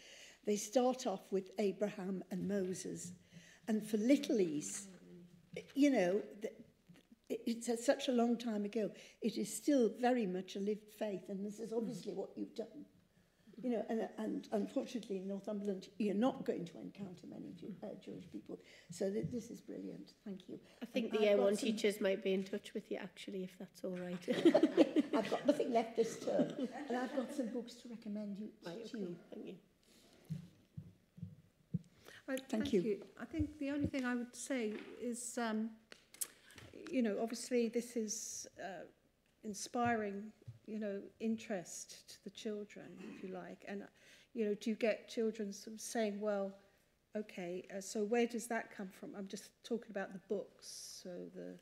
S6: they start off with Abraham and Moses. And for littlies, you know, it's such a long time ago. It is still very much a lived faith, and this is obviously what you've done. You know, and unfortunately in Northumberland, you're not going to encounter many Jewish people. So this is brilliant. Thank you.
S13: I think the Year 1 teachers might be in touch with you, actually, if that's all right.
S6: I've got nothing left this term, and I've got some books to recommend you to you.
S13: Thank you.
S6: Thank you.
S1: I think the only thing I would say is, you know, obviously this is inspiring, you know, interest to the children, if you like. And, you know, do you get children sort of saying, well, okay, so where does that come from? I'm just talking about the books, so the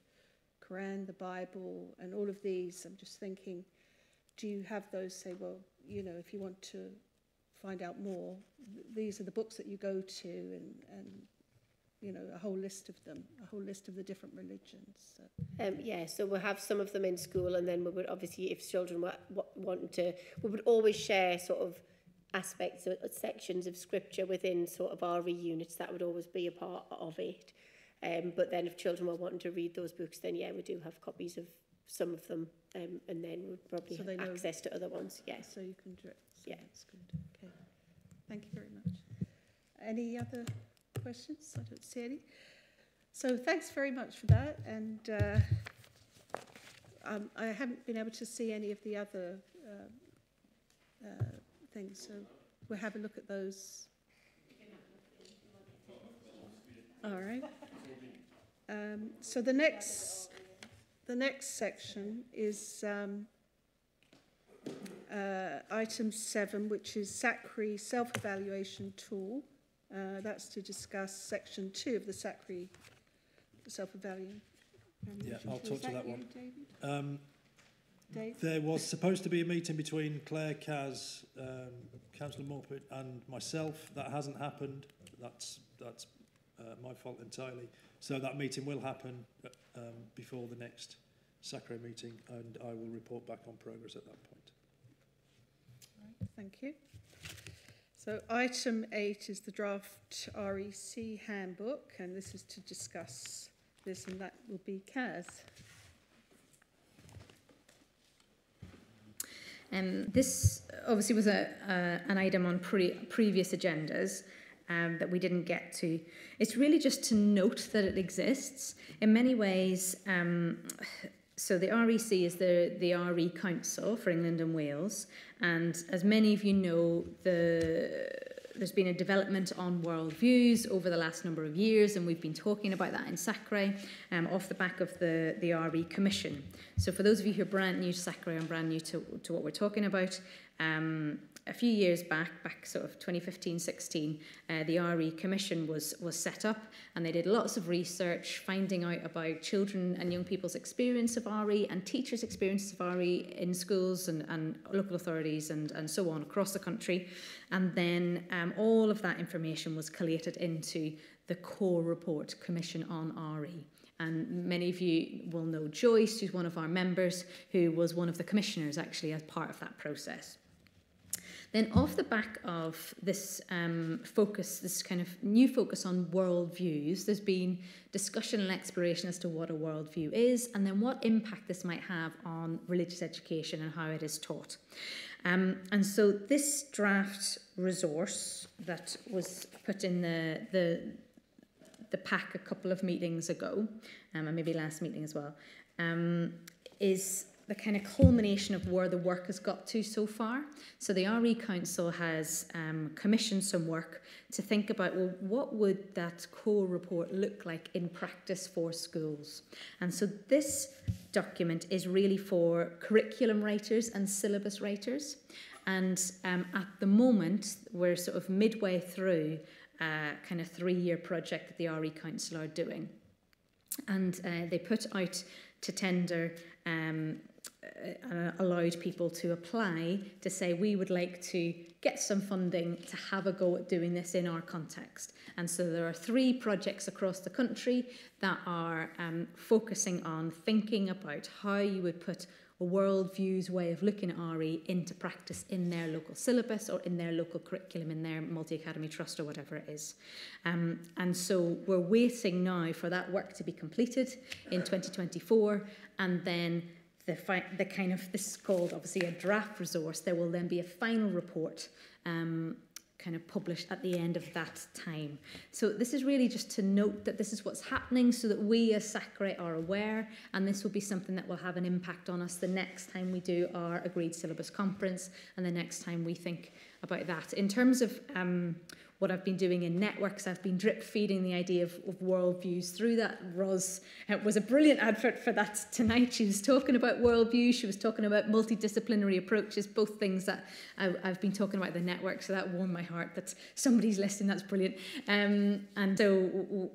S1: Quran, the Bible, and all of these. I'm just thinking, do you have those say, well, you know, if you want to find out more, these are the books that you go to, and you know, a whole list of them, a whole list of the different religions. So.
S13: Yeah, so we'll have some of them in school, and then we would obviously, if children want to, we would always share sort of aspects or sections of scripture within sort of RE units. That would always be a part of it. But then if children were wanting to read those books, then yeah, we do have copies of some of them, and then we'd probably have access to other ones. Yeah.
S1: So you can do it. So
S13: yeah.
S1: That's good. Okay. Thank you very much. Any other questions? I don't see any. So thanks very much for that. And I haven't been able to see any of the other things, so we'll have a look at those. All right. So the next section is item 7, which is SACRE self-evaluation tool. That's to discuss section 2 of the SACRE self-evaluation.
S4: Yeah, I'll talk to that one.
S1: Dave?
S4: There was supposed to be a meeting between Claire, Kaz, Councillor Morpeth and myself. That hasn't happened. That's my fault entirely. So that meeting will happen before the next SACRE meeting, and I will report back on progress at that point.
S1: Right, thank you. So item 8 is the draft REC handbook, and this is to discuss this, and that will be Kaz.
S7: This obviously was an item on previous agendas that we didn't get to. It's really just to note that it exists. In many ways, so the REC is the RE Council for England and Wales, and as many of you know, there's been a development on worldviews over the last number of years, and we've been talking about that in SACRE off the back of the RE Commission. So for those of you who are brand new to SACRE and brand new to what we're talking about, a few years back sort of 2015-16, the RE Commission was set up, and they did lots of research finding out about children and young people's experience of RE and teachers' experiences of RE in schools and local authorities and so on across the country. And then all of that information was collated into the core report, Commission on RE. And many of you will know Joyce, who's one of our members, who was one of the commissioners actually as part of that process. Then off the back of this focus, this kind of new focus on worldviews, there's been discussion and exploration as to what a worldview is, and then what impact this might have on religious education and how it is taught. And so this draft resource that was put in the pack a couple of meetings ago, and maybe last meeting as well, is the kind of culmination of where the work has got to so far. So the RE Council has commissioned some work to think about, well, what would that core report look like in practice for schools? And so this document is really for curriculum writers and syllabus writers. And at the moment, we're sort of midway through a kind of 3-year project that the RE Council are doing. And they put out to tender allowed people to apply to say we would like to get some funding to have a go at doing this in our context. And so there are 3 projects across the country that are focusing on thinking about how you would put a worldviews way of looking at RE into practice in their local syllabus or in their local curriculum, in their multi-academy trust or whatever it is. And so we're waiting now for that work to be completed in 2024, and then the kind of, this is called obviously a draft resource. There will then be a final report kind of published at the end of that time. So this is really just to note that this is what's happening so that we as SACRE are aware, and this will be something that will have an impact on us the next time we do our agreed syllabus conference and the next time we think about that. In terms of what I've been doing in networks, I've been drip feeding the idea of worldviews through that. Ros was a brilliant advert for that tonight. She was talking about worldviews, she was talking about multidisciplinary approaches, both things that I've been talking about the network, so that warmed my heart that somebody's listening. That's brilliant. And so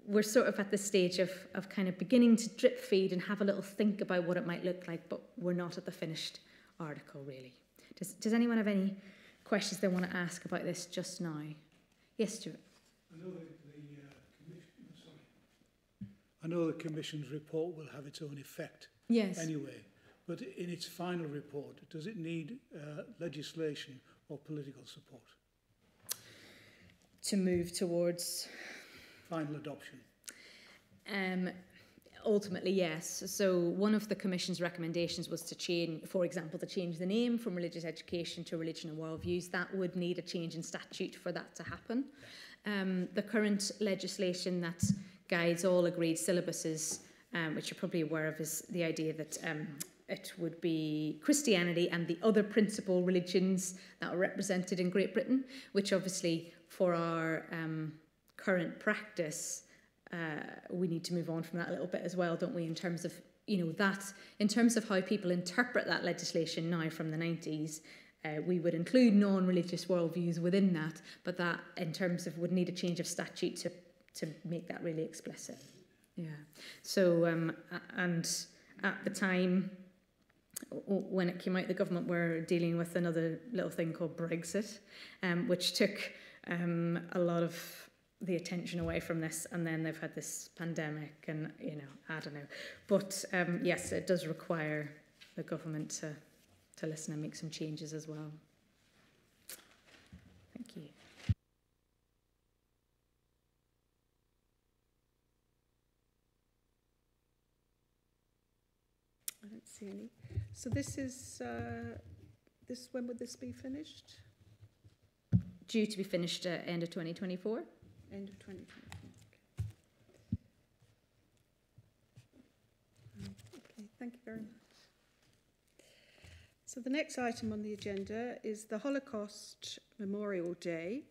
S7: we're sort of at the stage of kind of beginning to drip feed and have a little think about what it might look like, but we're not at the finished article really. Does anyone have any questions they want to ask about this just now? Yes, Stuart.
S5: I know the Commission's report will have its own effect.
S7: Yes.
S5: Anyway, but in its final report, does it need legislation or political support?
S7: To move towards
S5: final adoption.
S7: Ultimately, yes. So one of the Commission's recommendations was to change, for example, to change the name from religious education to religion and worldviews. That would need a change in statute for that to happen. The current legislation that guides all agreed syllabuses, which you're probably aware of, is the idea that it would be Christianity and the other principal religions that are represented in Great Britain, which obviously for our current practice, we need to move on from that a little bit as well, don't we, in terms of, in terms of how people interpret that legislation now from the 90s, we would include non-religious worldviews within that, but that in terms of would need a change of statute to make that really explicit. Yeah. So, and at the time, when it came out, the government were dealing with another little thing called Brexit, which took a lot of the attention away from this, and then they've had this pandemic, and I don't know, but yes, it does require the government to listen and make some changes as well. Thank you.
S1: I don't see any. So this is when would this be finished?
S7: Due to be finished end of 2024.
S1: End of 2024. Okay, thank you very much. So the next item on the agenda is the Holocaust Memorial Day.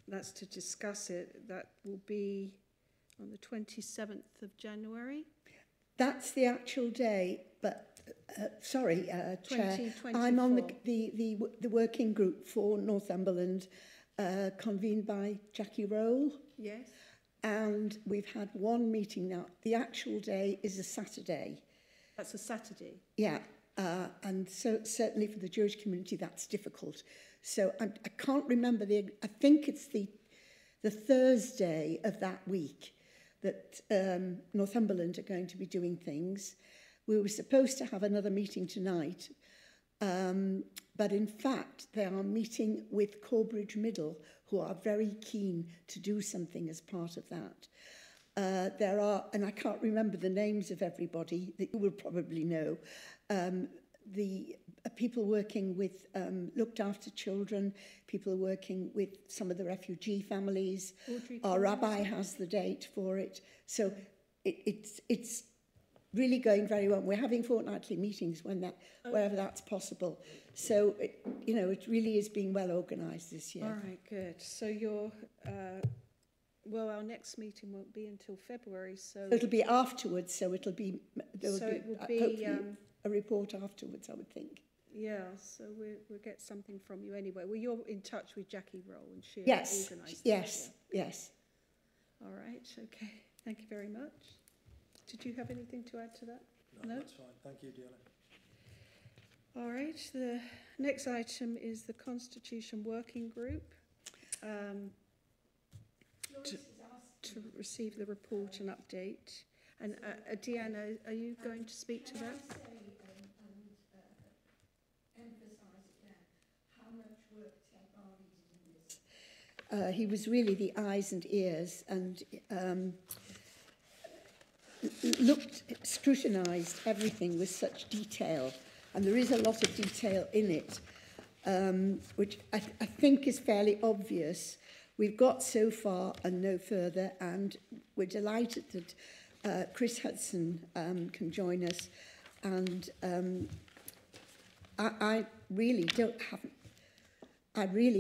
S1: That's to discuss it. That will be on the 27th of January.
S6: That's the actual day, but sorry, Chair, I'm on the working group for Northumberland, convened by Jackie Roll.
S1: Yes.
S6: And we've had one meeting now. The actual day is a Saturday.
S1: That's a Saturday?
S6: Yeah. And so certainly for the Jewish community, that's difficult. So I can't remember I think it's the Thursday of that week that Northumberland are going to be doing things. We were supposed to have another meeting tonight, but in fact, they are meeting with Corbridge Middle, who are very keen to do something as part of that. There are, and I can't remember the names of everybody that you will probably know, the people working with looked after children, people working with some of the refugee families. Our rabbi has the date for it. So it's really going very well. We're having fortnightly meetings wherever that's possible. So, it really is being well organised this year.
S1: All right, good. So you're, well, our next meeting won't be until February, so...
S6: It'll be afterwards, so it'll be... There will be
S1: hopefully
S6: a report afterwards, I would think.
S1: Yeah, so we'll get something from you anyway. Well, you're in touch with Jackie Roll and she'll organise
S6: Yes, yes.
S1: All right, okay. Thank you very much. Did you have anything to add to that? No?
S4: That's fine. Thank you, Deanna.
S1: All right, the next item is the Constitution Working Group. To receive the report and update. And Deanna, are you going to speak to that?
S6: He was really the eyes and ears, and scrutinised everything with such detail, and there is a lot of detail in it, which I think is fairly obvious. We've got so far and no further, and we're delighted that Chris Hudson can join us, and I really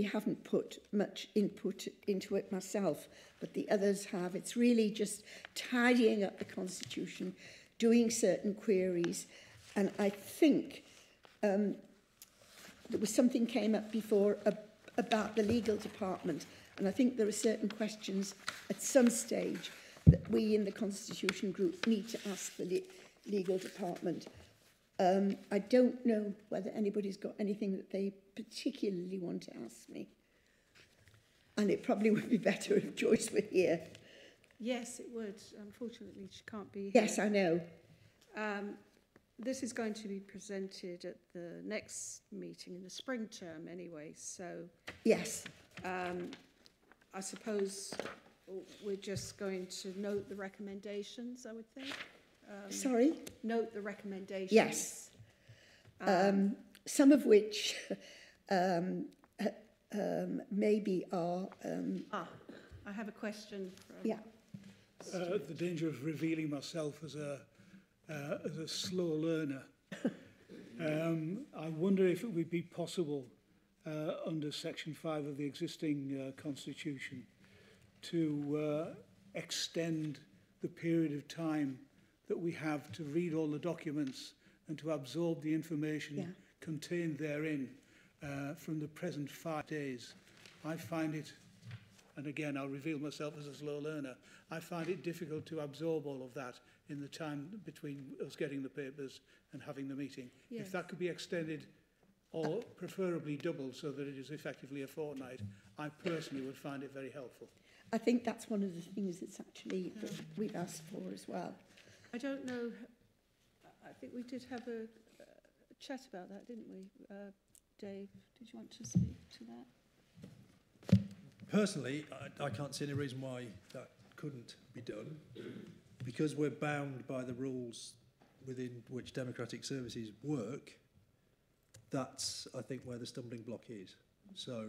S6: haven't put much input into it myself, but the others have. It's really just tidying up the Constitution, doing certain queries, and I think there was something came up before about the legal department, and I think there are certain questions at some stage that we in the Constitution group need to ask the legal department. I don't know whether anybody's got anything that they particularly want to ask me. And it probably would be better if Joyce were here.
S1: Yes, it would. Unfortunately, she can't be here.
S6: Yes, I know.
S1: This is going to be presented at the next meeting in the spring term anyway, so...
S6: Yes.
S1: I suppose we're just going to note the recommendations, I would think.
S6: Sorry?
S1: Note the recommendations.
S6: Yes. Some of which maybe are...
S1: I have a question from...
S6: Yeah.
S5: The danger of revealing myself as a slow learner. I wonder if it would be possible under Section 5 of the existing Constitution to extend the period of time that we have to read all the documents and to absorb the information contained therein from the present 5 days. I find it, and again I'll reveal myself as a slow learner, I find it difficult to absorb all of that in the time between us getting the papers and having the meeting.
S1: Yes.
S5: If that could be extended or preferably doubled so that it is effectively a fortnight, I personally would find it very helpful.
S6: I think that's one of the things that's actually that we've asked for as well.
S1: I don't know, I think we did have a chat about that, didn't we? Dave, did you want to speak to that?
S4: Personally, I can't see any reason why that couldn't be done, because we're bound by the rules within which democratic services work. That's, I think, where the stumbling block is. So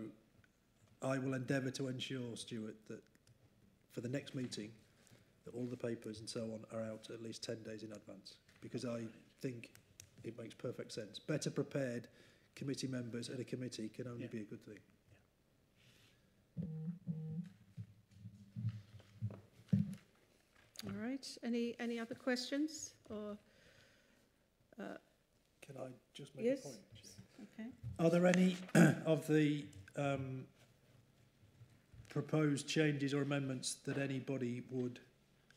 S4: I will endeavour to ensure, Stuart, that for the next meeting, that all the papers and so on are out at least 10 days in advance, because I think it makes perfect sense. Better prepared committee members at a committee can only be a good thing.
S1: All right, any other questions? Or
S4: Can I just make a point?
S1: Okay.
S4: Are there any of the proposed changes or amendments that anybody would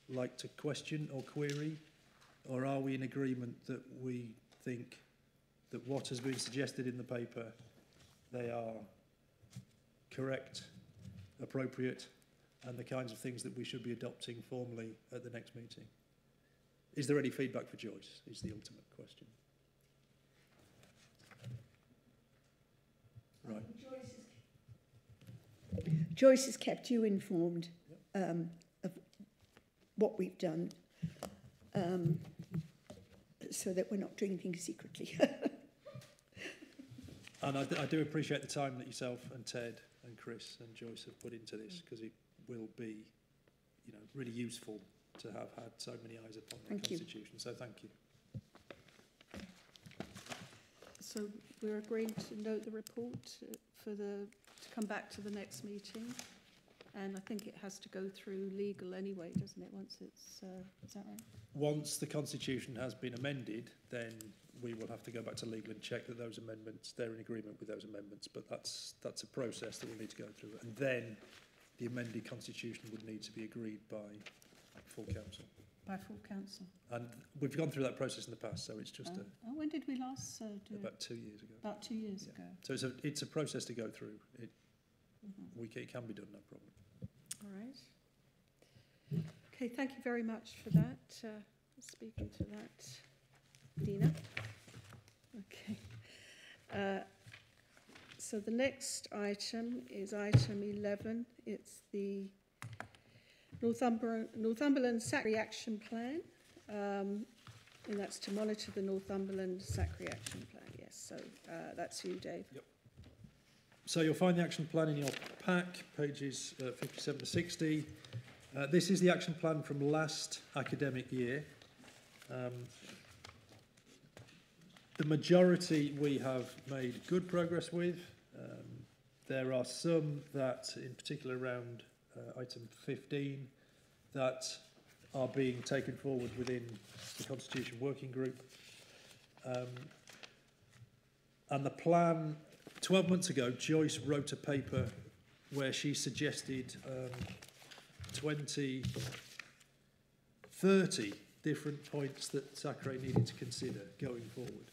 S4: like to question or query? Or are we in agreement that we think that what has been suggested in the paper, they are correct, appropriate, and the kinds of things that we should be adopting formally at the next meeting? Is there any feedback for Joyce, is the ultimate question. Right.
S6: Joyce has kept you informed of what we've done, so that we're not doing things secretly.
S4: And I do appreciate the time that yourself and Ted and Chris and Joyce have put into this, because it will be, really useful to have had so many eyes upon the Constitution. So thank you.
S1: So we're agreeing to note the report to come back to the next meeting, and I think it has to go through legal anyway, doesn't it? Once it's is that right?
S4: Once the Constitution has been amended, then we will have to go back to legal and check that those amendments, they're in agreement with those amendments. But that's a process that we'll need to go through, and then the amended Constitution would need to be agreed by full council.
S1: By full council.
S4: And we've gone through that process in the past, so it's just
S1: when did we last do it?
S4: about 2 years ago.
S1: About 2 years ago.
S4: So it's a process to go through. It can be done, no problem.
S1: All right. Okay, thank you very much for that. Speaking to that, Dina. Okay. So the next item is item 11. It's the Northumberland SACRE Action Plan, and that's to monitor the Northumberland SACRE Action Plan. Yes, so that's you, Dave.
S4: Yep. So you'll find the action plan in your pack, pages 57 to 60. This is the action plan from last academic year. The majority we have made good progress with. There are some that, in particular around item 15, that are being taken forward within the Constitution Working Group. And the plan, 12 months ago, Joyce wrote a paper where she suggested 30 different points that SACRE needed to consider going forward.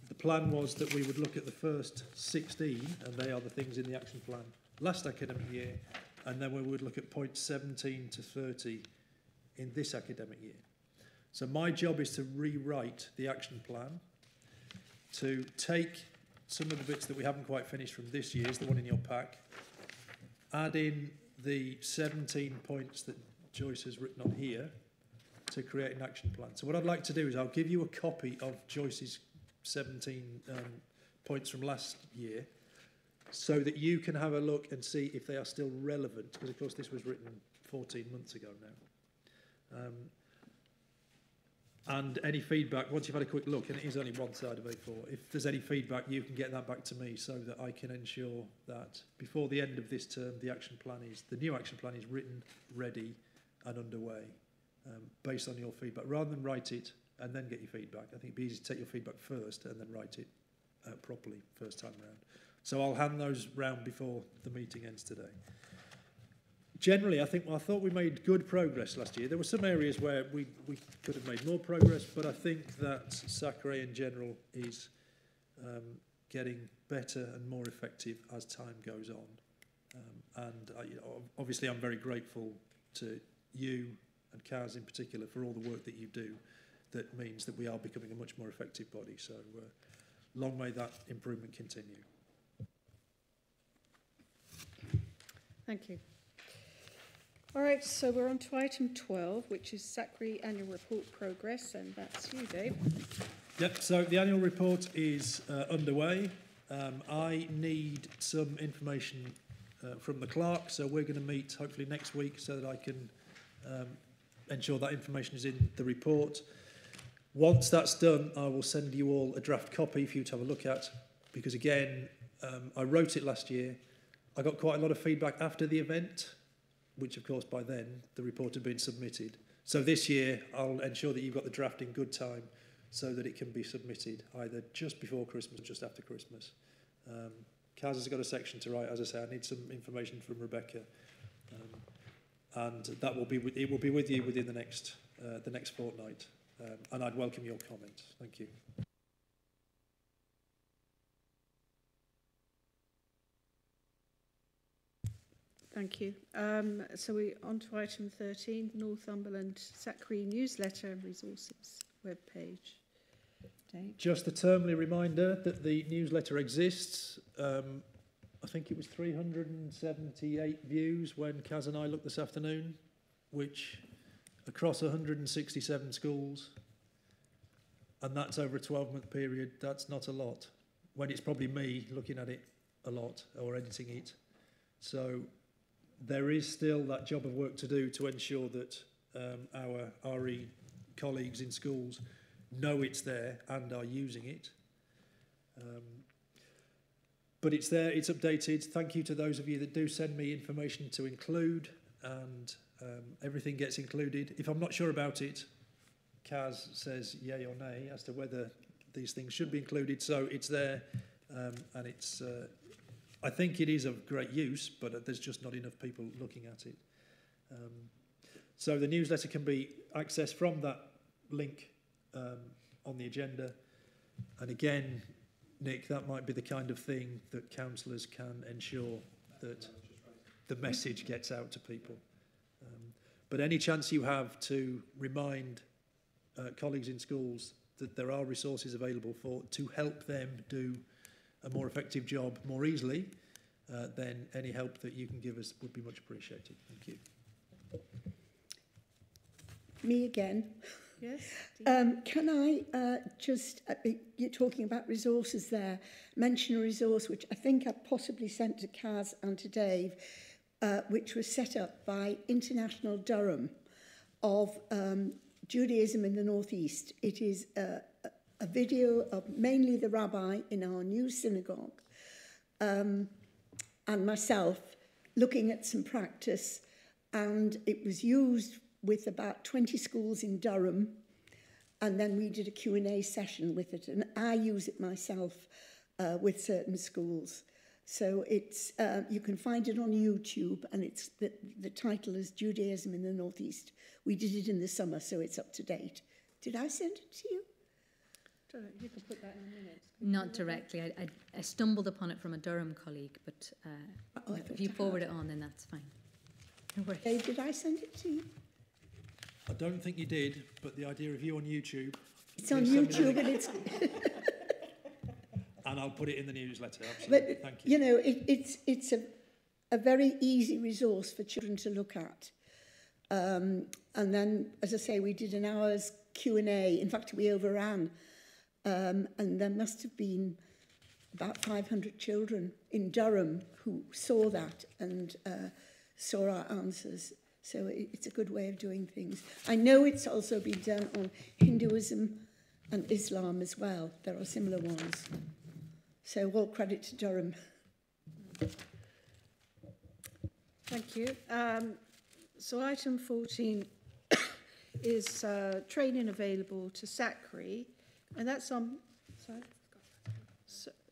S4: The plan was that we would look at the first 16, and they are the things in the action plan last academic year, and then we would look at points 17 to 30 in this academic year. So my job is to rewrite the action plan, to take some of the bits that we haven't quite finished from this year's, the one in your pack, add in the 17 points that Joyce has written on here to create an action plan. So what I'd like to do is I'll give you a copy of Joyce's 17 points from last year, so that you can have a look and see if they are still relevant, because of course this was written 14 months ago now. And any feedback, once you've had a quick look, and it is only one side of A4, if there's any feedback, you can get that back to me so that I can ensure that before the end of this term, the new action plan is written, ready and underway, based on your feedback, rather than write it and then get your feedback. I think it'd be easy to take your feedback first and then write it properly first time round. So I'll hand those round before the meeting ends today. Generally, I thought we made good progress last year. There were some areas where we could have made more progress, but I think that SACRE in general is getting better and more effective as time goes on. Obviously, I'm very grateful to you and Kaz in particular for all the work that you do. That means that we are becoming a much more effective body. So long may that improvement continue.
S1: Thank you. All right, so we're on to item 12, which is SACRE Annual Report Progress, and that's you, Dave.
S4: Yep, so the annual report is underway. I need some information from the clerk, so we're going to meet hopefully next week so that I can ensure that information is in the report. Once that's done, I will send you all a draft copy for you to have a look at, because again, I wrote it last year. I got quite a lot of feedback after the event, which of course by then the report had been submitted. So this year I'll ensure that you've got the draft in good time so that it can be submitted either just before Christmas or just after Christmas. Kaz has got a section to write. As I say, I need some information from Rebecca, and that will be it will be with you within the next fortnight. And I'd welcome your comments. Thank you.
S1: Thank you. So we're on to item 13, Northumberland SACRE newsletter and resources webpage. Dave?
S4: Just a termly reminder that the newsletter exists. I think it was 378 views when Kaz and I looked this afternoon, which across 167 schools, and that's over a 12-month period. That's not a lot, when it's probably me looking at it a lot or editing it. So there is still that job of work to do to ensure that our RE colleagues in schools know it's there and are using it. But it's there, it's updated. Thank you to those of you that do send me information to include, and everything gets included. If I'm not sure about it, Kaz says yay or nay as to whether these things should be included. So it's there, and it's. I think it is of great use, but there's just not enough people looking at it. So the newsletter can be accessed from that link on the agenda. And again, Nick, that might be the kind of thing that councillors can ensure that the message gets out to people. But any chance you have to remind colleagues in schools that there are resources available to help them do a more effective job more easily, then any help that you can give us would be much appreciated. Thank you.
S6: Me again.
S1: Yes.
S6: Can I just, you're talking about resources there, mention a resource which I think I possibly sent to Kaz and to Dave, which was set up by International Durham of Judaism in the Northeast. It is a video of mainly the rabbi in our new synagogue and myself looking at some practice, and it was used with about 20 schools in Durham, and then we did a Q&A session with it, and I use it myself with certain schools. So it's you can find it on YouTube, and it's the title is Judaism in the Northeast. We did it in the summer, so it's up to date. Did I send it to you?
S1: Don't know, you can put that in a minute.
S7: Not directly. I stumbled upon it from a Durham colleague, but if you forward it on, then that's fine. No worries.
S6: Dave, did I send it to you?
S4: I don't think you did, but the idea of you on YouTube...
S6: It's on YouTube, and it's...
S4: And I'll put it in the newsletter, absolutely.
S6: But,
S4: thank you.
S6: You know, it's a very easy resource for children to look at. And then, as I say, we did an hour's Q&A. In fact, we overran. And there must have been about 500 children in Durham who saw that and saw our answers. So it's a good way of doing things. I know it's also been done on Hinduism and Islam as well. There are similar ones. So all credit to Durham.
S1: Thank you. So item 14 is training available to SACRE, and that's on... Sorry.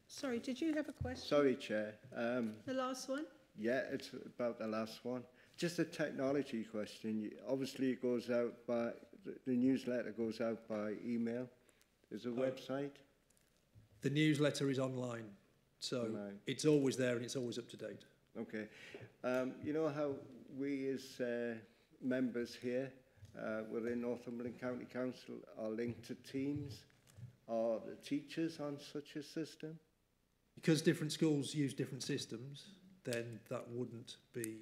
S1: Sorry, did you have a question?
S10: Sorry, Chair.
S1: The last one?
S10: Yeah, it's about the last one. Just a technology question. Obviously, it goes out by... The newsletter goes out by email. There's a website?
S4: The newsletter is online, so it's always there and it's always up to date.
S10: Okay. You know how we as members here within Northumberland County Council are linked to Teams? Are the teachers on such a system?
S4: Because different schools use different systems, then that wouldn't be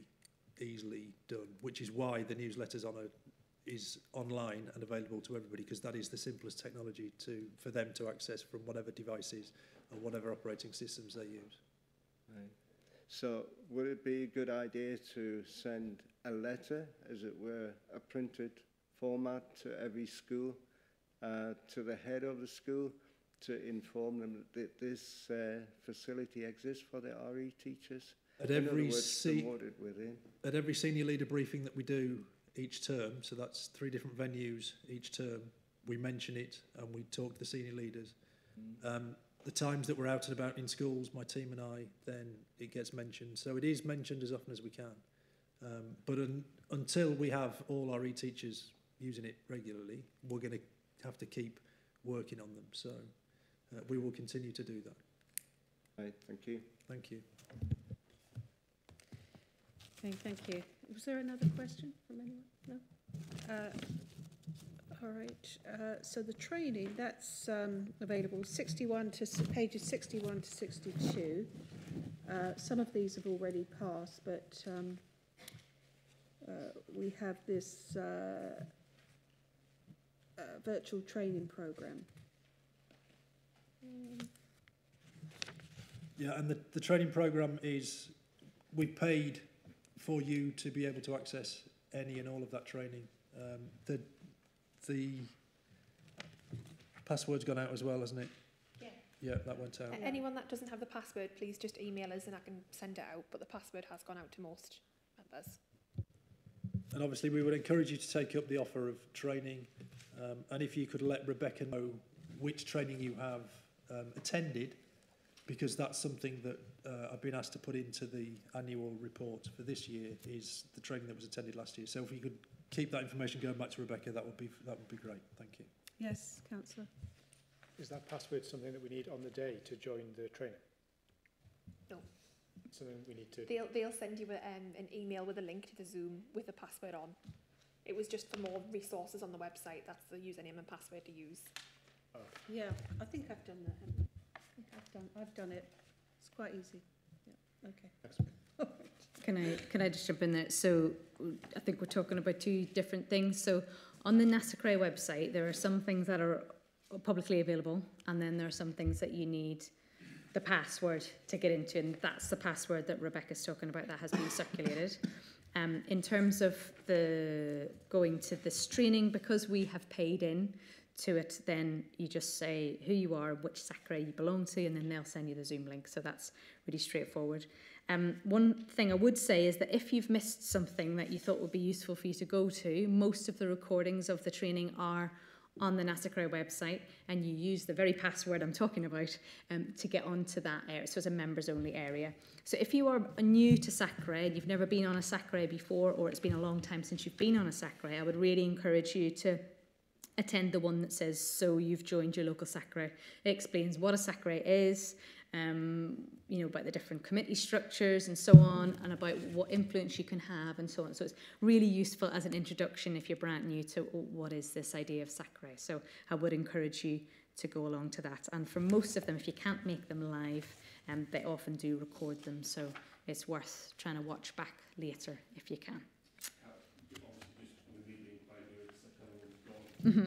S4: easily done, which is why the newsletter's is online and available to everybody, because that is the simplest technology for them to access from whatever devices and whatever operating systems they use.
S10: Right. So would it be a good idea to send a letter, as it were, a printed format to every school, to the head of the school, to inform them that this facility exists for the RE teachers?
S4: At every senior leader briefing that we do each term, so that's 3 different venues each term, we mention it and we talk to the senior leaders. The times that we're out and about in schools, my team and I, then it gets mentioned. So it is mentioned as often as we can. But until we have all our e-teachers using it regularly, we're going to have to keep working on them. So we will continue to do that.
S10: Right, thank you.
S4: Thank you.
S1: Okay, thank you. Was there another question from anyone? No? All right. So the training, that's available pages 61 to 62. Some of these have already passed, but we have this virtual training program.
S4: Yeah, and the training program is, we've paid for you to be able to access any and all of that training. The password's gone out as well, hasn't it?
S2: Yeah.
S4: Yeah, that went out.
S2: Anyone that doesn't have the password, please just email us and I can send it out, but the password has gone out to most members.
S4: And obviously we would encourage you to take up the offer of training, and if you could let Rebecca know which training you have attended, because that's something that I've been asked to put into the annual report for this year, is the training that was attended last year. So if you could keep that information going back to Rebecca, that would be great. Thank you.
S1: Yes, Councillor.
S3: Is that password something that we need on the day to join the training?
S2: No.
S3: Something we need to...
S2: They'll send you an email with a link to the Zoom with a password on. It was just for more resources on the website. That's the username and password to use.
S3: Oh.
S1: Yeah, I think I've done that. I think I've done it. It's quite easy. Yeah. Okay.
S7: Can I just jump in there? So I think we're talking about two different things. So on the SACRE website, there are some things that are publicly available, and then there are some things that you need the password to get into, and that's the password that Rebecca's talking about that has been circulated. In terms of the going to this training, because we have paid in to it, then you just say who you are, which SACRE you belong to, and then they'll send you the Zoom link. So that's really straightforward. One thing I would say is that if you've missed something that you thought would be useful for you to go to, most of the recordings of the training are on the SACRE website, and you use the very password I'm talking about to get onto that area. So it's a members only area. So if you are new to SACRE and you've never been on a SACRE before, or it's been a long time since you've been on a SACRE, I would really encourage you to attend the one that says, so you've joined your local SACRE. It explains what a SACRE is, you know, about the different committee structures and so on, and about what influence you can have and so on. So it's really useful as an introduction if you're brand new to what is this idea of SACRE. So I would encourage you to go along to that. And for most of them, if you can't make them live, they often do record them. So it's worth trying to watch back later if you can. Mm-hmm.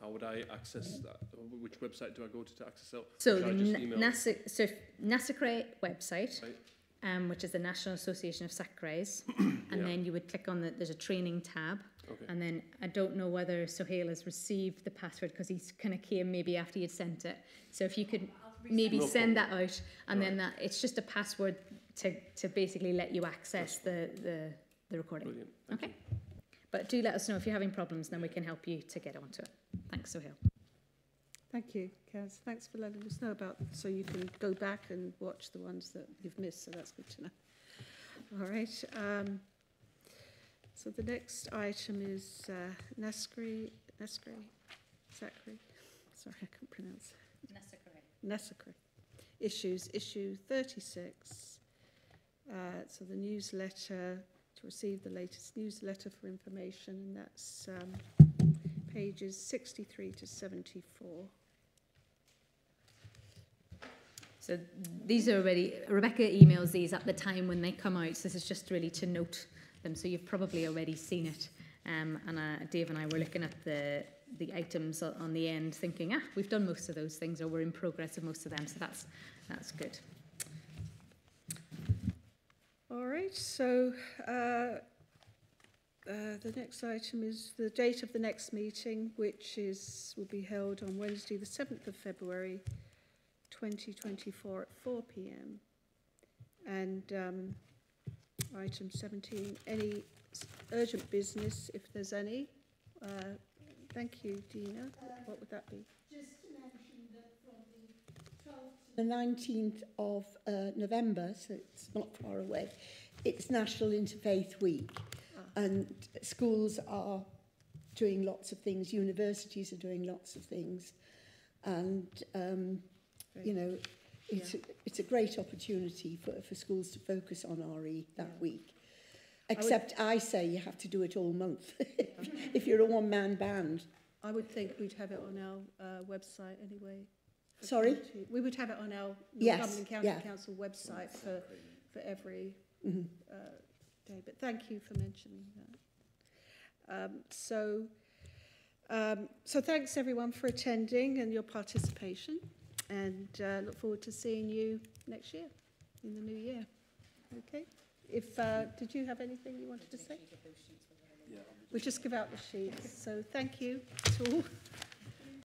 S8: How would I access that? Which website do I go to access it?
S7: So the SACRE website, right, which is the National Association of SACREs, and then you would click on there's a training tab, and then I don't know whether Sohail has received the password because he's kind of came maybe after you'd sent it. So if you could maybe send that out, and then that it's just a password to basically let you access the recording.
S8: Brilliant.
S7: Thank you. But do let us know if you're having problems, then we can help you to get onto it. Thanks, Sohail.
S1: Thank you, Kaz. Thanks for letting us know about, so you can go back and watch the ones that you've missed, so that's good to know. All right. So the next item is SACRE. Sorry, I can't pronounce it. SACRE. Issue 36. So the newsletter, to receive the latest newsletter for information, and that's pages 63 to 74.
S7: So these are already, Rebecca emails these at the time when they come out, so this is just really to note them, so you've probably already seen it. And Dave and I were looking at the items on the end thinking, we've done most of those things, or we're in progress of most of them, so that's good.
S1: All right, so the next item is the date of the next meeting, which will be held on Wednesday, the 7th of February, 2024 at 4 p.m. And item 17, any urgent business, if there's any. Thank you, Dina. What would that be?
S6: Just to mention that from the 12th to the 19th of November, so it's not far away, it's National Interfaith Week. And schools are doing lots of things, universities are doing lots of things. And, you know, it's a great opportunity for schools to focus on RE that week. Except I say you have to do it all month if you're a one-man band.
S1: I would think we'd have it on our website anyway.
S6: Sorry?
S1: We would have it on our Northumberland County Council website for every day. But thank you for mentioning that. So thanks everyone for attending and your participation, and look forward to seeing you next year, in the new year. Okay. Did you have anything you wanted to say? We'll just give out the sheets. So thank you to all.